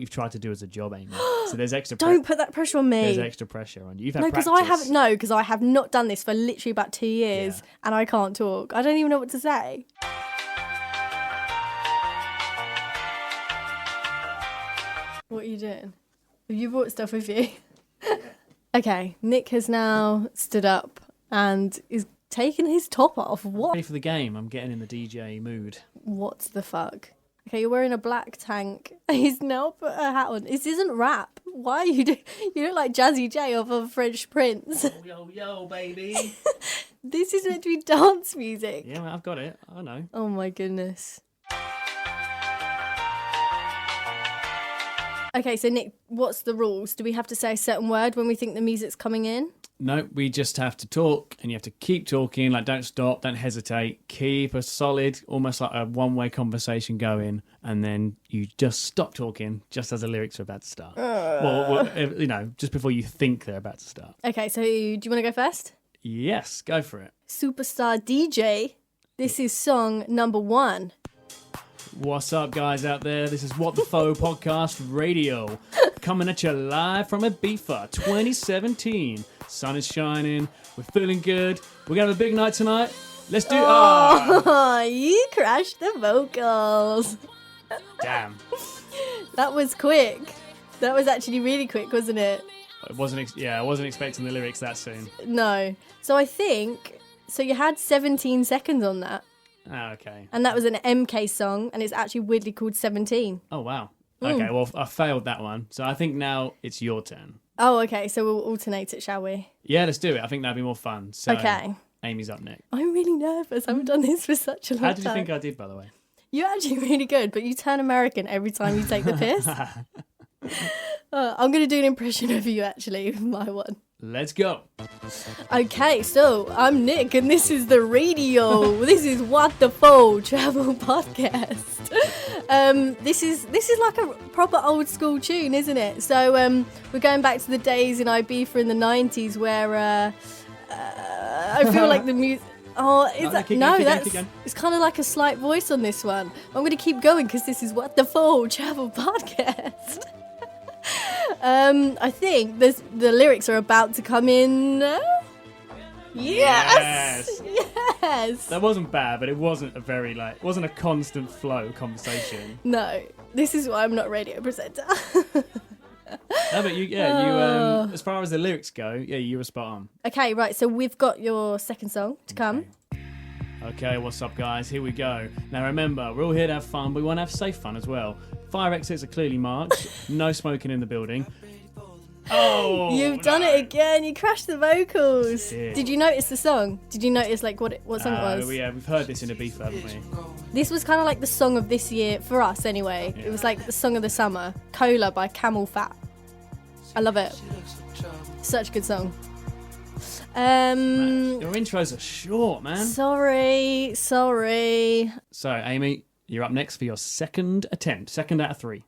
tried to do as a job, Amy. So there's extra Don't put that pressure on me. There's extra pressure on you. You've had Because practice. I have not done this for literally about 2 years, and I can't talk. I don't even know what to say. What are you doing? Have you brought stuff with you? Okay, Nick has now stood up and is taking his top off. What? Ready for the game. I'm getting in the DJ mood. What the fuck? Okay, you're wearing a black tank. He's now put a hat on. This isn't rap. Why are you doing? You look like Jazzy J off of French Prince. Yo, baby. This is meant to be dance music. Yeah, well, I've got it. I know. Oh my goodness. Okay, so Nick, what's the rules? Do we have to say a certain word when we think the music's coming in? No, we just have to talk, and you have to keep talking. Like, don't stop, don't hesitate. Keep a solid, almost like a one-way conversation going, and then you just stop talking just as the lyrics are about to start. Well, just before you think they're about to start. Okay, so do you want to go first? Yes, go for it. Superstar DJ. This is song number 1. What's up, guys out there? This is What the Faux Podcast Radio, coming at you live from Ibiza 2017. Sun is shining. We're feeling good. We're going to have a big night tonight. Let's do it. Oh, you crashed the vocals. Damn. That was quick. That was actually really quick, wasn't it? I wasn't expecting the lyrics that soon. No. So I think, you had 17 seconds on that. Oh, okay. And that was an MK song, and it's actually weirdly called 17. Oh, wow. Okay, well, I failed that one. So I think now it's your turn. Oh, okay. So we'll alternate it, shall we? Yeah, let's do it. I think that'd be more fun. So Okay. Amy's up next. I'm really nervous. I haven't done this for such a long time. How did you think I did, by the way? You're actually really good, but you turn American every time you take the piss. I'm going to do an impression of you, actually, with my one. Let's go. Okay, so I'm Nick, and this is the radio. This is What the Full Travel Podcast. This is like a proper old school tune, isn't it? So we're going back to the days in Ibiza in the 90s where I feel like the music... Oh, is that... No, that's... It's kind of like a slight voice on this one. I'm going to keep going because this is What the Full Travel Podcast. I think the lyrics are about to come in. Yes! That wasn't bad, but it wasn't a very it wasn't a constant flow conversation. No, this is why I'm not a radio presenter. No, but you as far as the lyrics go, yeah, you were spot on. Okay, right, so we've got your second song to come. Okay, what's up, guys? Here we go. Now, remember, we're all here to have fun, but we want to have safe fun as well. Fire exits are clearly marked. No smoking in the building. Oh! You've done it again. You crashed the vocals. Did you notice the song? Did you notice what song it was? Yeah, we've heard this in Ibiza, haven't we? This was kind of like the song of this year, for us anyway. Yeah. It was like the song of the summer. Cola by Camel Fat. I love it. Such a good song. Your intros are short, man. Sorry. So, Amy, you're up next for your second attempt. Second out of 3.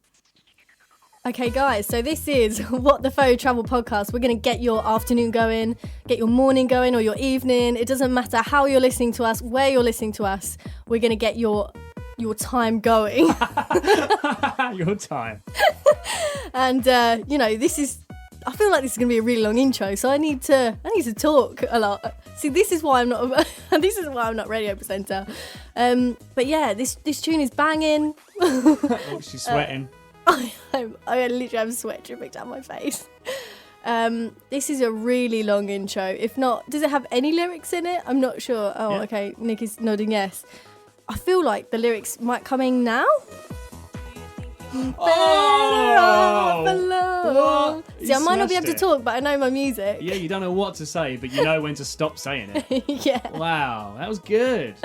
Okay, guys, so this is What the Faux Travel Podcast. We're going to get your afternoon going, get your morning going, or your evening. It doesn't matter how you're listening to us, where you're listening to us. We're going to get your time going. Your time. And, this is... I feel like this is going to be a really long intro, so I need to talk a lot. See, this is why I'm not a radio presenter. But yeah, this tune is banging. Oh, she's sweating. I literally have sweat dripping down my face. This is a really long intro. If not, does it have any lyrics in it? I'm not sure. Oh, yeah. Okay, Nick is nodding yes. I feel like the lyrics might come in now. Oh! See, I might not be able to talk, but I know my music. Yeah, you don't know what to say, but you know when to stop saying it. Yeah. Wow, that was good.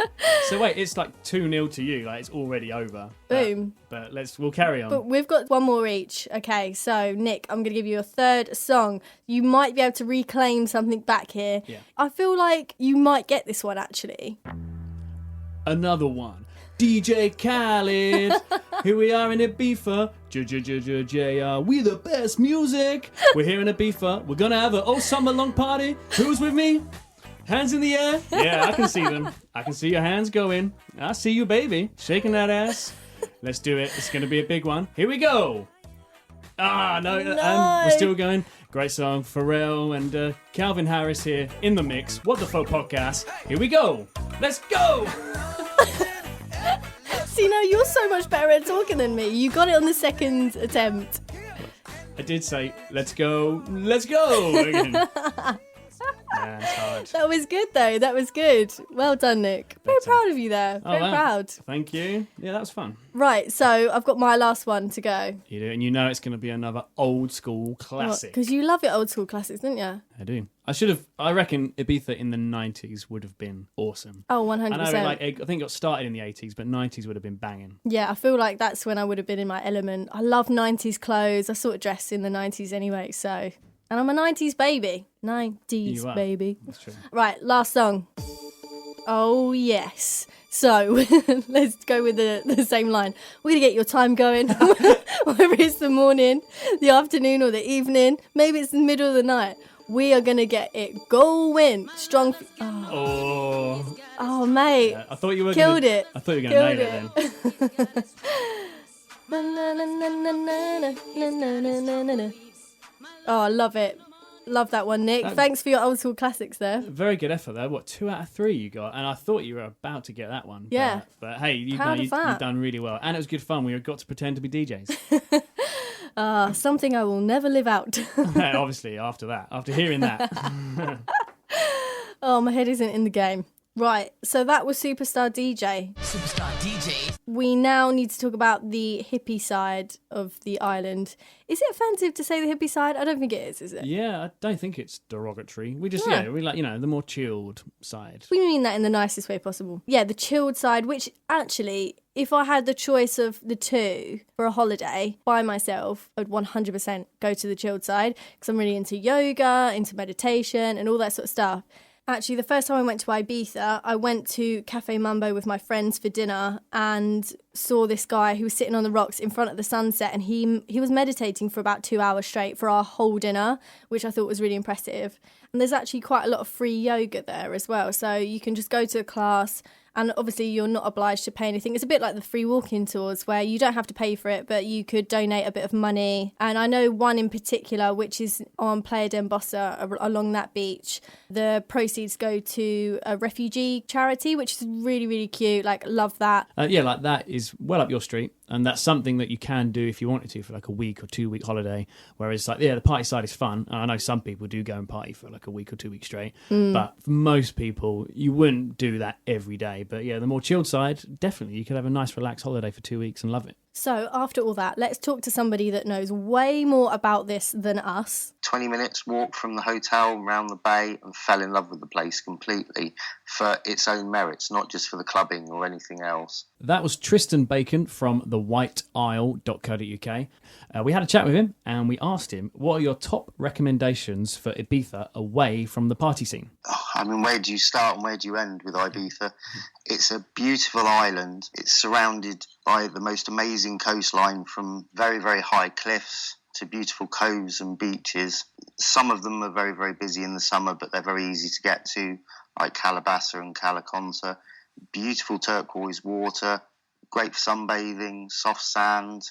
So wait, it's like 2-0 to you. Like it's already over. Boom. But we'll carry on. But we've got one more each. Okay, so Nick, I'm going to give you a third song. You might be able to reclaim something back here. Yeah. I feel like you might get this one actually. Another one. DJ Khaled. Here we are in Ibiza. JR, we the best music. We're here in Ibiza. We're gonna have a summer long party. Who's with me? Hands in the air. Yeah, I can see them. I can see your hands going. I see you, baby. Shaking that ass. Let's do it. It's gonna be a big one. Here we go. No. And we're still going. Great song. Pharrell and Calvin Harris here in the mix. What the Fuck Podcast. Here we go. Let's go. See, no, you're so much better at talking than me. You got it on the second attempt. I did say, let's go. Yeah, it's hard. That was good, though. That was good. Well done, Nick. Very proud of you there. Very proud. Thank you. Yeah, that was fun. Right, so I've got my last one to go. You do, and you know it's going to be another old school classic. Because you love your old school classics, don't you? I do. I reckon Ibiza in the 90s would have been awesome. Oh, 100%. I know, I think it got started in the 80s, but 90s would have been banging. Yeah, I feel like that's when I would have been in my element. I love 90s clothes. I sort of dressed in the 90s anyway, so... And I'm a 90s baby. 90s baby. That's true. Right, last song. Oh, yes. So, let's go with the same line. We're going to get your time going. Whether it's the morning, the afternoon, or the evening. Maybe it's the middle of the night. We are going to get it going. Strong. Oh, mate. Yeah, I thought you were killed it. I thought you were going to nail it then. Oh, I love it. Love that one, Nick. Thanks for your old school classics there. Very good effort there. 2 out of 3 you got? And I thought you were about to get that one. Yeah. But hey, you've done really well. And it was good fun. We got to pretend to be DJs. Something I will never live out. Obviously, after hearing that. Oh, my head isn't in the game. Right, so that was Superstar DJ. Superstar DJs. We now need to talk about the hippie side of the island. Is it offensive to say the hippie side? I don't think it is it? Yeah, I don't think it's derogatory. We just, Yeah. we like, the more chilled side. We mean that in the nicest way possible. Yeah, the chilled side, which actually, if I had the choice of the two for a holiday by myself, I'd 100% go to the chilled side because I'm really into yoga, into meditation and all that sort of stuff. Actually, the first time I went to Ibiza, I went to Cafe Mambo with my friends for dinner and saw this guy who was sitting on the rocks in front of the sunset, and he was meditating for about 2 hours straight for our whole dinner, which I thought was really impressive. And there's actually quite a lot of free yoga there as well, so you can just go to a class. And obviously you're not obliged to pay anything. It's a bit like the free walk-in tours where you don't have to pay for it, but you could donate a bit of money. And I know one in particular, which is on Playa d'Embossa along that beach. The proceeds go to a refugee charity, which is really, really cute. Like, love that. That is well up your street. And that's something that you can do if you wanted to for like a week or 2 week holiday. Whereas the party side is fun. And I know some people do go and party for like a week or 2 weeks straight. But for most people, you wouldn't do that every day. But yeah, the more chilled side, definitely you could have a nice relaxed holiday for 2 weeks and love it. So after all that, let's talk to somebody that knows way more about this than us. 20 minutes walk from the hotel around the bay, and fell in love with the place completely for its own merits, not just for the clubbing or anything else. That was Tristan Bacon from the White Isle.co.uk. We had a chat with him and we asked him, what are your top recommendations for Ibiza away from the party scene? Where do you start and where do you end with Ibiza? It's a beautiful island. It's surrounded by the most amazing coastline, from very, very high cliffs to beautiful coves and beaches. Some of them are very, very busy in the summer, but they're very easy to get to, like Calabasa and Calaconta. Beautiful turquoise water, great for sunbathing, soft sand.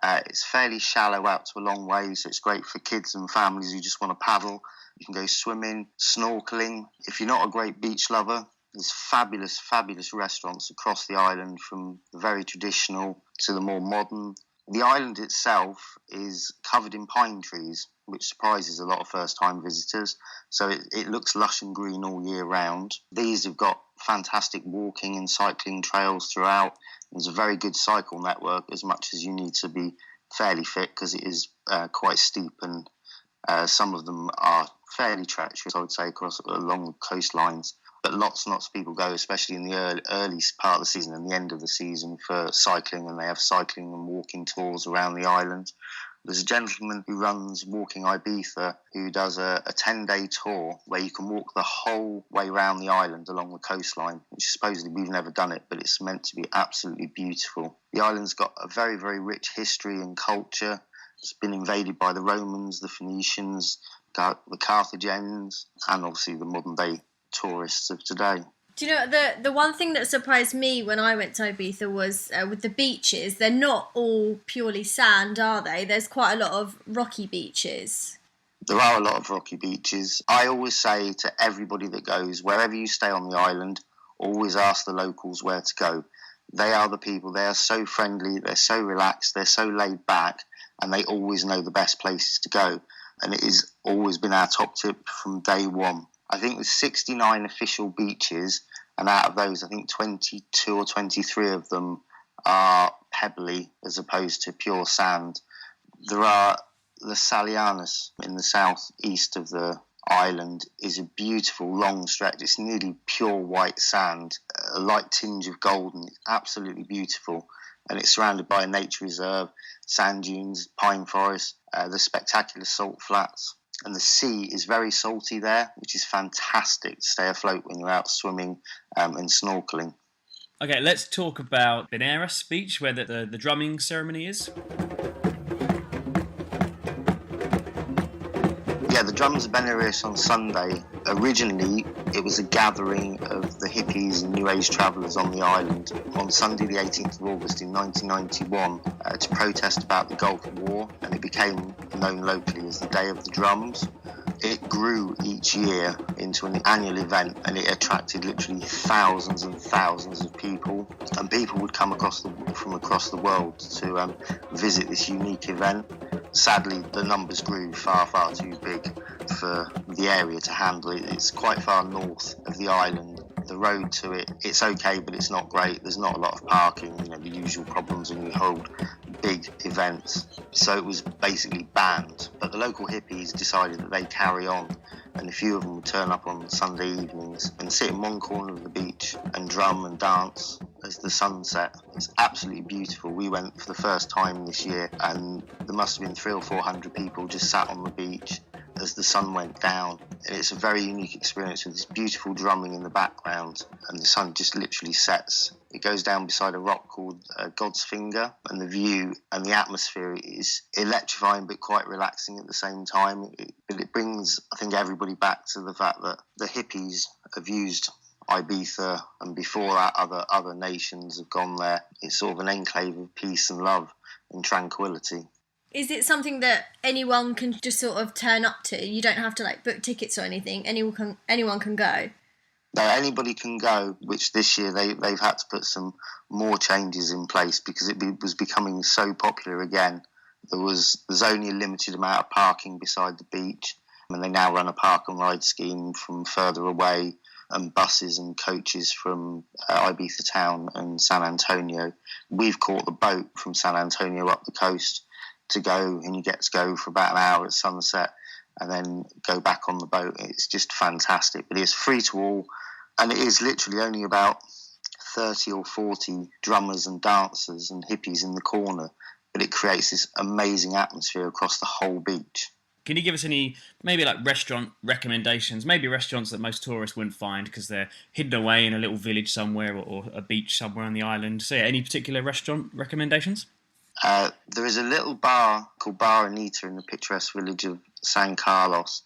It's fairly shallow out to a long way, so it's great for kids and families who just want to paddle. You can go swimming, snorkeling. If you're not a great beach lover, there's fabulous, fabulous restaurants across the island, from the very traditional to the more modern. The island itself is covered in pine trees, which surprises a lot of first-time visitors. So it looks lush and green all year round. These have got fantastic walking and cycling trails throughout. There's a very good cycle network, as much as you need to be fairly fit, because it is quite steep, and some of them are fairly treacherous, I would say, along the coastlines. But lots and lots of people go, especially in the early part of the season and the end of the season, for cycling, and they have cycling and walking tours around the island. There's a gentleman who runs Walking Ibiza who does a 10-day tour where you can walk the whole way around the island along the coastline, which supposedly we've never done it, but it's meant to be absolutely beautiful. The island's got a very, very rich history and culture. It's been invaded by the Romans, the Phoenicians, the Carthaginians, and obviously the modern-day tourists of today. Do you know, the one thing that surprised me when I went to Ibiza was with the beaches. They're not all purely sand, are they? There's quite a lot of rocky beaches. There are a lot of rocky beaches. I always say to everybody that goes, wherever you stay on the island, always ask the locals where to go. They are the people. They are so friendly, they're so relaxed, they're so laid back, and they always know the best places to go. And it has always been our top tip from day one. I think there's 69 official beaches, and out of those, I think 22 or 23 of them are pebbly as opposed to pure sand. There are Las Salianas in the southeast of the island, is a beautiful long stretch. It's nearly pure white sand, a light tinge of golden. It's absolutely beautiful, and it's surrounded by a nature reserve, sand dunes, pine forest, the spectacular salt flats. And the sea is very salty there, which is fantastic to stay afloat when you're out swimming and snorkeling. Okay, let's talk about Benares Beach, where the drumming ceremony is. Yeah, the drums of Benares on Sunday. Originally, it was a gathering of the hippies and New Age travellers on the island on Sunday the 18th of August in 1991 to protest about the Gulf War, and it became known locally as the Day of the Drums. It grew each year into an annual event, and it attracted literally thousands and thousands of people, and people would come from across the world to visit this unique event. Sadly, the numbers grew far, far too big for the area to handle it. It's quite far north of the island, the road to it, it's okay, but it's not great. There's not a lot of parking, the usual problems when you hold big events. So it was basically banned. But the local hippies decided that they'd carry on, and a few of them would turn up on Sunday evenings and sit in one corner of the beach and drum and dance as the sun set. It's absolutely beautiful. We went for the first time this year, and there must have been 300 or 400 people just sat on the beach as the sun went down. It's a very unique experience with this beautiful drumming in the background, and the sun just literally sets. It goes down beside a rock called God's Finger, and the view and the atmosphere is electrifying but quite relaxing at the same time. It brings, I think, everybody back to the fact that the hippies have used Ibiza, and before that other nations have gone there. It's sort of an enclave of peace and love and tranquility. Is it something that anyone can just sort of turn up to? You don't have to book tickets or anything. Anyone can go. No, anybody can go, which this year they've had to put some more changes in place because it was becoming so popular again. There's only a limited amount of parking beside the beach, and they now run a park and ride scheme from further away, and buses and coaches from Ibiza town and San Antonio. We've caught the boat from San Antonio up the coast to go, and you get to go for about an hour at sunset and then go back on the boat. It's just fantastic, but it's free to all, and it is literally only about 30 or 40 drummers and dancers and hippies in the corner, but it creates this amazing atmosphere across the whole beach. Can you give us any, maybe restaurant recommendations, maybe restaurants that most tourists wouldn't find because they're hidden away in a little village somewhere or a beach somewhere on the island? So any particular restaurant recommendations? There is a little bar called Bar Anita in the picturesque village of San Carlos,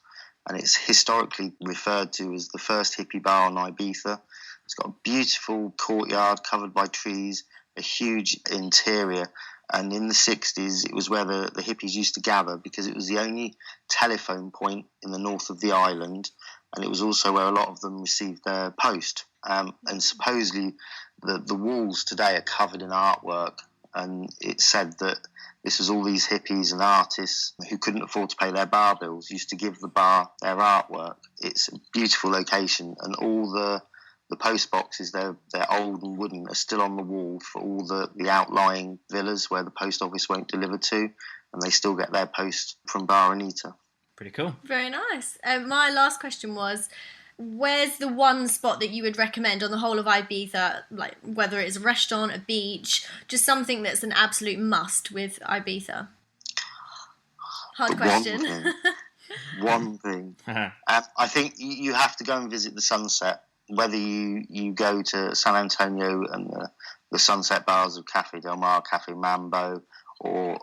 and it's historically referred to as the first hippie bar on Ibiza. It's got a beautiful courtyard covered by trees, a huge interior, and in the 60s it was where the hippies used to gather because it was the only telephone point in the north of the island, and it was also where a lot of them received their post. And supposedly the walls today are covered in artwork, and it said that this was all these hippies and artists who couldn't afford to pay their bar bills used to give the bar their artwork. It's a beautiful location, and all the post boxes, they're old and wooden, are still on the wall for all the outlying villas where the post office won't deliver to, and they still get their post from Bar Anita. Pretty cool. Very nice. My last question was, where's the one spot that you would recommend on the whole of Ibiza, whether it's a restaurant, a beach, just something that's an absolute must with Ibiza? Hard question. One thing. I think you have to go and visit the sunset, whether you go to San Antonio and the sunset bars of Cafe Del Mar, Cafe Mambo, or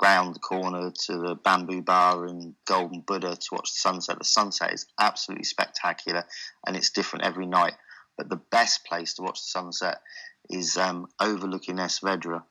round the corner to the Bamboo Bar in Golden Buddha to watch the sunset. The sunset is absolutely spectacular, and it's different every night. But the best place to watch the sunset is overlooking Esvedra,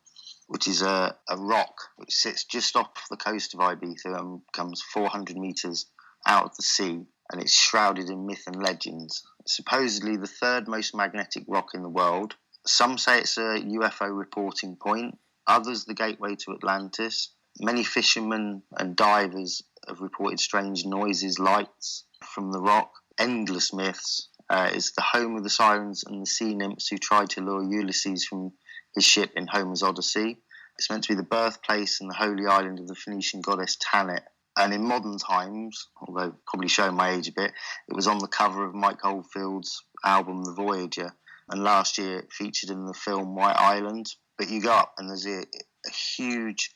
which is a rock which sits just off the coast of Ibiza and comes 400 metres out of the sea, and it's shrouded in myth and legends. It's supposedly the third most magnetic rock in the world. Some say it's a UFO reporting point, others the gateway to Atlantis. Many fishermen and divers have reported strange noises, lights from the rock. Endless myths. It's the home of the sirens and the sea nymphs who tried to lure Ulysses from his ship in Homer's Odyssey. It's meant to be the birthplace and the holy island of the Phoenician goddess Tanit. And in modern times, although probably showing my age a bit, it was on the cover of Mike Oldfield's album The Voyager, and last year it featured in the film White Island. But you go up and there's a huge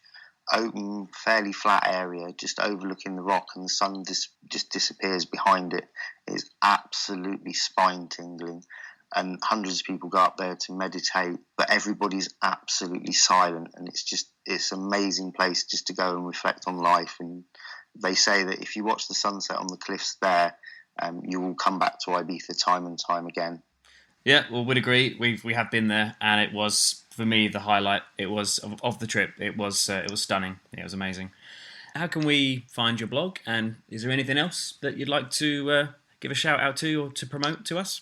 open, fairly flat area just overlooking the rock, and the sun just disappears behind it. It's absolutely spine-tingling, and hundreds of people go up there to meditate, but everybody's absolutely silent, and it's an amazing place just to go and reflect on life. And they say that if you watch the sunset on the cliffs there, you will come back to Ibiza time and time again. Yeah, well, we'd agree. We have been there, and it was, for me, the highlight. It was of the trip. It was stunning. Yeah, it was amazing. How can we find your blog? And is there anything else that you'd like to give a shout out to or to promote to us?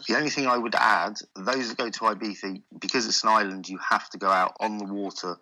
The only thing I would add, those that go to Ibiza, because it's an island, you have to go out on the water,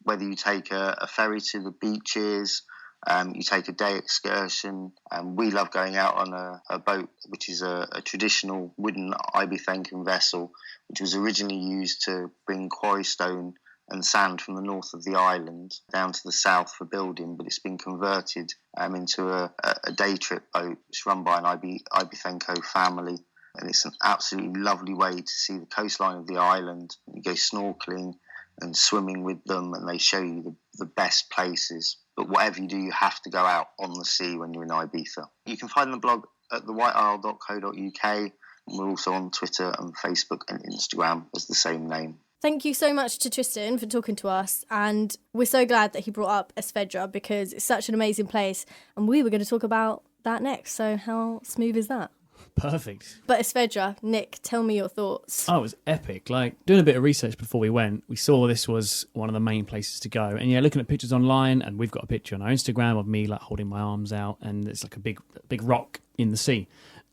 whether you take a ferry to the beaches You take a day excursion, and we love going out on a boat, which is a traditional wooden Ibethencan vessel, which was originally used to bring quarry stone and sand from the north of the island down to the south for building, but it's been converted into a day trip boat. It's run by an Ibethenco family, and it's an absolutely lovely way to see the coastline of the island. You go snorkeling and swimming with them, and they show you the best places. But whatever you do, you have to go out on the sea when you're in Ibiza. You can find the blog at thewhiteisle.co.uk, and we're also on Twitter and Facebook and Instagram as the same name. Thank you so much to Tristan for talking to us, and we're so glad that he brought up Esvedra because it's such an amazing place, and we were going to talk about that next, so how smooth is that? Perfect. But Esvedra, Nick, tell me your thoughts. Oh, it was epic. Like, doing a bit of research before we went, we saw this was one of the main places to go. And yeah, looking at pictures online, and we've got a picture on our Instagram of me like holding my arms out, and it's like a big rock in the sea.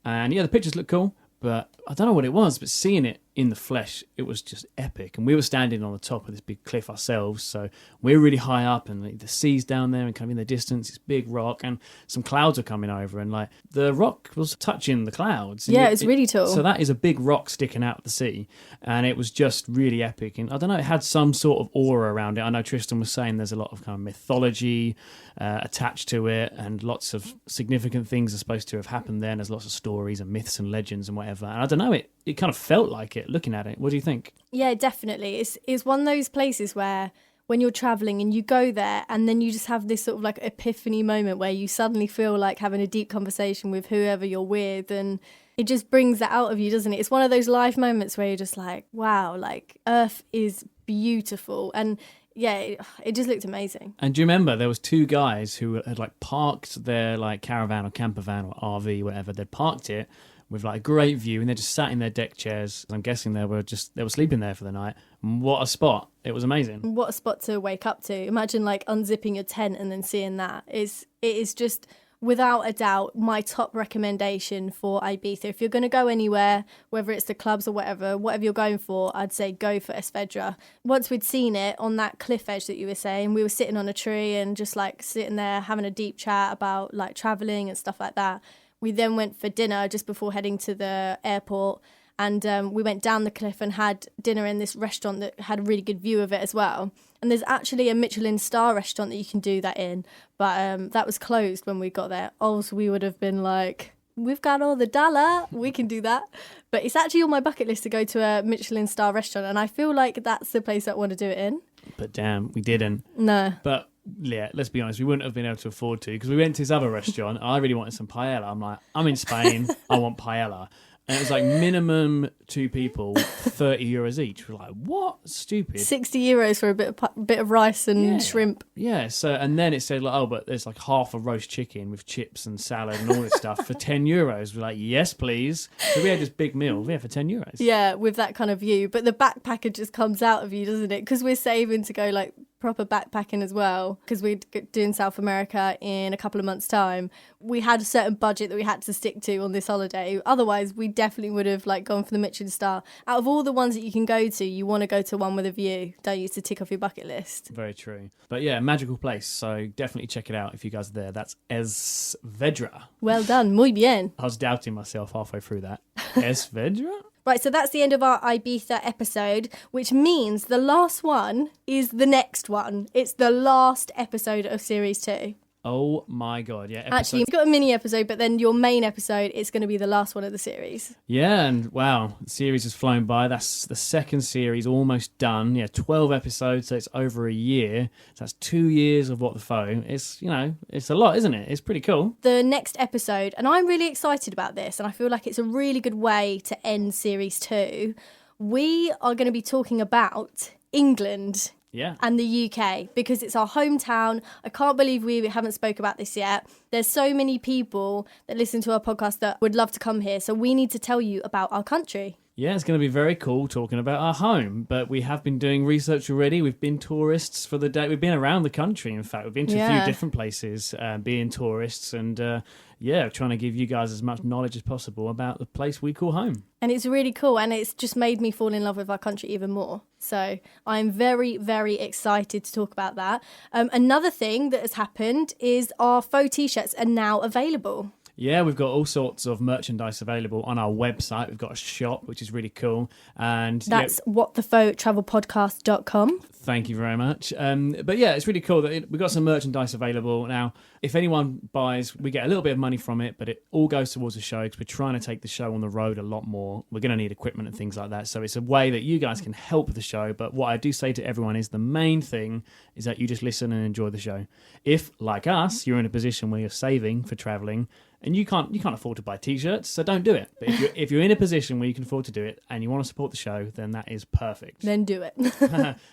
And yeah, the pictures look cool, but I don't know what it was, but seeing it in the flesh, it was just epic. And we were standing on the top of this big cliff ourselves, so we're really high up, and the sea's down there, and kind of in the distance, this big rock, and some clouds are coming over, and like the rock was touching the clouds. Yeah, it's really tall. So that is a big rock sticking out of the sea, and it was just really epic. And I don't know, it had some sort of aura around it. I know Tristan was saying there's a lot of kind of mythology attached to it, and lots of significant things are supposed to have happened there, and there's lots of stories and myths and legends and whatever. And I don't know, it kind of felt like it looking at it. What do you think? Yeah, definitely. It's one of those places where when you're traveling and you go there and then you just have this sort of like epiphany moment where you suddenly feel like having a deep conversation with whoever you're with, and it just brings that out of you, doesn't it? It's one of those life moments where you're just like, wow, like Earth is beautiful. And yeah, it just looked amazing. And do you remember there was two guys who had like parked their like caravan or camper van or RV, whatever, they'd parked it with like a great view, and they just sat in their deck chairs. I'm guessing they were sleeping there for the night. What a spot. It was amazing. What a spot to wake up to. Imagine like unzipping your tent and then seeing that. It is just without a doubt my top recommendation for Ibiza. If you're going to go anywhere, whether it's the clubs or whatever you're going for, I'd say go for Esvedra. Once we'd seen it on that cliff edge that you were saying, we were sitting on a tree and just like sitting there having a deep chat about like travelling and stuff like that. We then went for dinner just before heading to the airport, and we went down the cliff and had dinner in this restaurant that had a really good view of it as well. And there's actually a Michelin star restaurant that you can do that in, but that was closed when we got there. Also, we would have been like, we've got all the dollar, we can do that. But it's actually on my bucket list to go to a Michelin star restaurant, and I feel like that's the place I want to do it in. But damn, we didn't. No. But yeah, let's be honest, we wouldn't have been able to afford to, because we went to this other restaurant. I really wanted some paella. I'm like, I'm in Spain, I want paella. And it was like minimum two people, €30 each. We're like, what? Stupid. €60 for a bit of rice and shrimp. Yeah. So, and then it said like, oh, but there's like half a roast chicken with chips and salad and all this stuff for €10. We're like, yes, please. So we had this big meal, for €10. Yeah, with that kind of view. But the backpacker just comes out of you, doesn't it? Because we're saving to go like proper backpacking as well, because we're doing South America in a couple of months' time. We had a certain budget that we had to stick to on this holiday. Otherwise, we definitely would have like gone for the Michelin star. Out of all the ones that you can go to, you want to go to one with a view, don't you, to tick off your bucket list? Very true. But yeah, magical place. So definitely check it out if you guys are there. That's Esvedra. Well done, muy bien. I was doubting myself halfway through that. Esvedra? Right, so that's the end of our Ibiza episode, which means the last one is the next one. It's the last episode of Series 2. Oh my God, yeah. Actually, you've got a mini episode, but then your main episode is going to be the last one of the series. Yeah, and wow, the series has flown by. That's the second series, almost done. Yeah, 12 episodes, so it's over a year. So that's 2 years of What the Phone. It's, it's a lot, isn't it? It's pretty cool. The next episode, and I'm really excited about this, and I feel like it's a really good way to end Series 2. We are going to be talking about England. Yeah. And the UK, because it's our hometown. I can't believe we haven't spoke about this yet. There's so many people that listen to our podcast that would love to come here, so we need to tell you about our country. Yeah, it's going to be very cool talking about our home. But we have been doing research already. We've been tourists for the day. We've been around the country, in fact. We've been to a few different places being tourists. And trying to give you guys as much knowledge as possible about the place we call home. And it's really cool, and it's just made me fall in love with our country even more. So I'm very, very excited to talk about that. Another thing that has happened is our faux T-shirts are now available. Yeah, we've got all sorts of merchandise available on our website. We've got a shop, which is really cool. And that's whatthefotravelpodcast.com. Thank you very much. But yeah, it's really cool that we've got some merchandise available. Now, if anyone buys, we get a little bit of money from it, but it all goes towards the show because we're trying to take the show on the road a lot more. We're going to need equipment and things like that. So it's a way that you guys can help the show. But what I do say to everyone is the main thing is that you just listen and enjoy the show. If, like us, you're in a position where you're saving for traveling, and you can't afford to buy T-shirts, so don't do it. But if you're in a position where you can afford to do it and you want to support the show, then that is perfect. Then do it.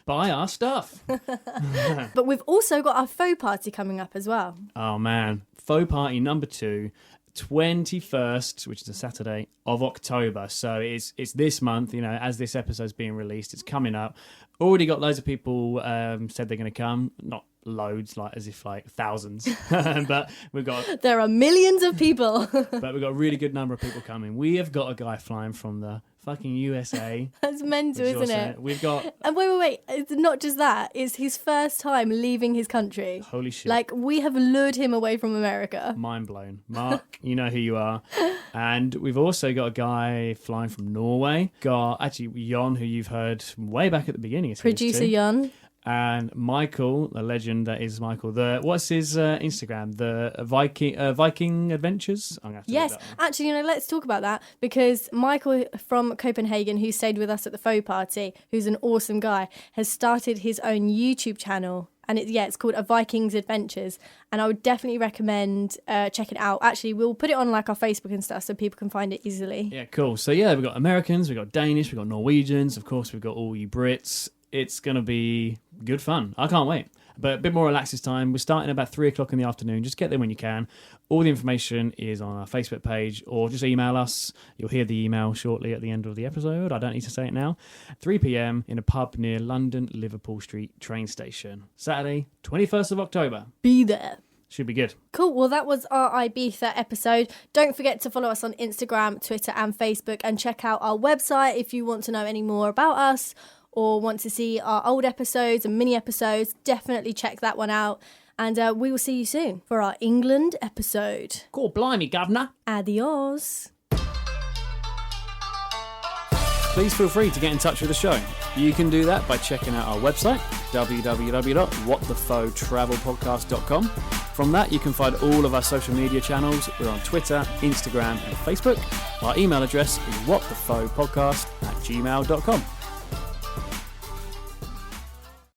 Buy our stuff. But we've also got our faux party coming up as well. Oh man, faux party number 2, 21st, which is a Saturday of October. So it's this month. As this episode's being released, it's coming up. Already got loads of people said they're going to come. Not loads, as if thousands, but there are millions of people. But we've got a really good number of people coming. We have got a guy flying from the fucking USA. That's mental, isn't it? We've got... And wait, it's not just that, it's his first time leaving his country. Holy shit. We have lured him away from America. Mind blown. Mark, you know who you are. And we've also got a guy flying from Norway. Got actually Jon, who you've heard way back at the beginning. Producer Jon. And Michael, the legend that is Michael. What's his Instagram? The Viking Adventures. I'm gonna have to yes, look that up. actually, let's talk about that because Michael from Copenhagen, who stayed with us at the faux party, who's an awesome guy, has started his own YouTube channel. And it's called A Viking's Adventures. And I would definitely recommend checking it out. Actually, we'll put it on our Facebook and stuff so people can find it easily. Yeah, cool. So yeah, we've got Americans, we've got Danish, we've got Norwegians. Of course, we've got all you Brits. It's going to be good fun. I can't wait. But a bit more relaxed this time. We're starting about 3 o'clock in the afternoon. Just get there when you can. All the information is on our Facebook page or just email us. You'll hear the email shortly at the end of the episode. I don't need to say it now. 3 p.m. in a pub near London Liverpool Street train station. Saturday, 21st of October. Be there. Should be good. Cool. Well, that was our Ibiza episode. Don't forget to follow us on Instagram, Twitter and Facebook and check out our website if you want to know any more about us or want to see our old episodes and mini episodes. Definitely check that one out. And we will see you soon for our England episode. Cool, blimey, governor. Adios. Please feel free to get in touch with the show. You can do that by checking out our website, www.whatthefotravelpodcast.com. From that, you can find all of our social media channels. We're on Twitter, Instagram, and Facebook. Our email address is whatthefopodcast@gmail.com.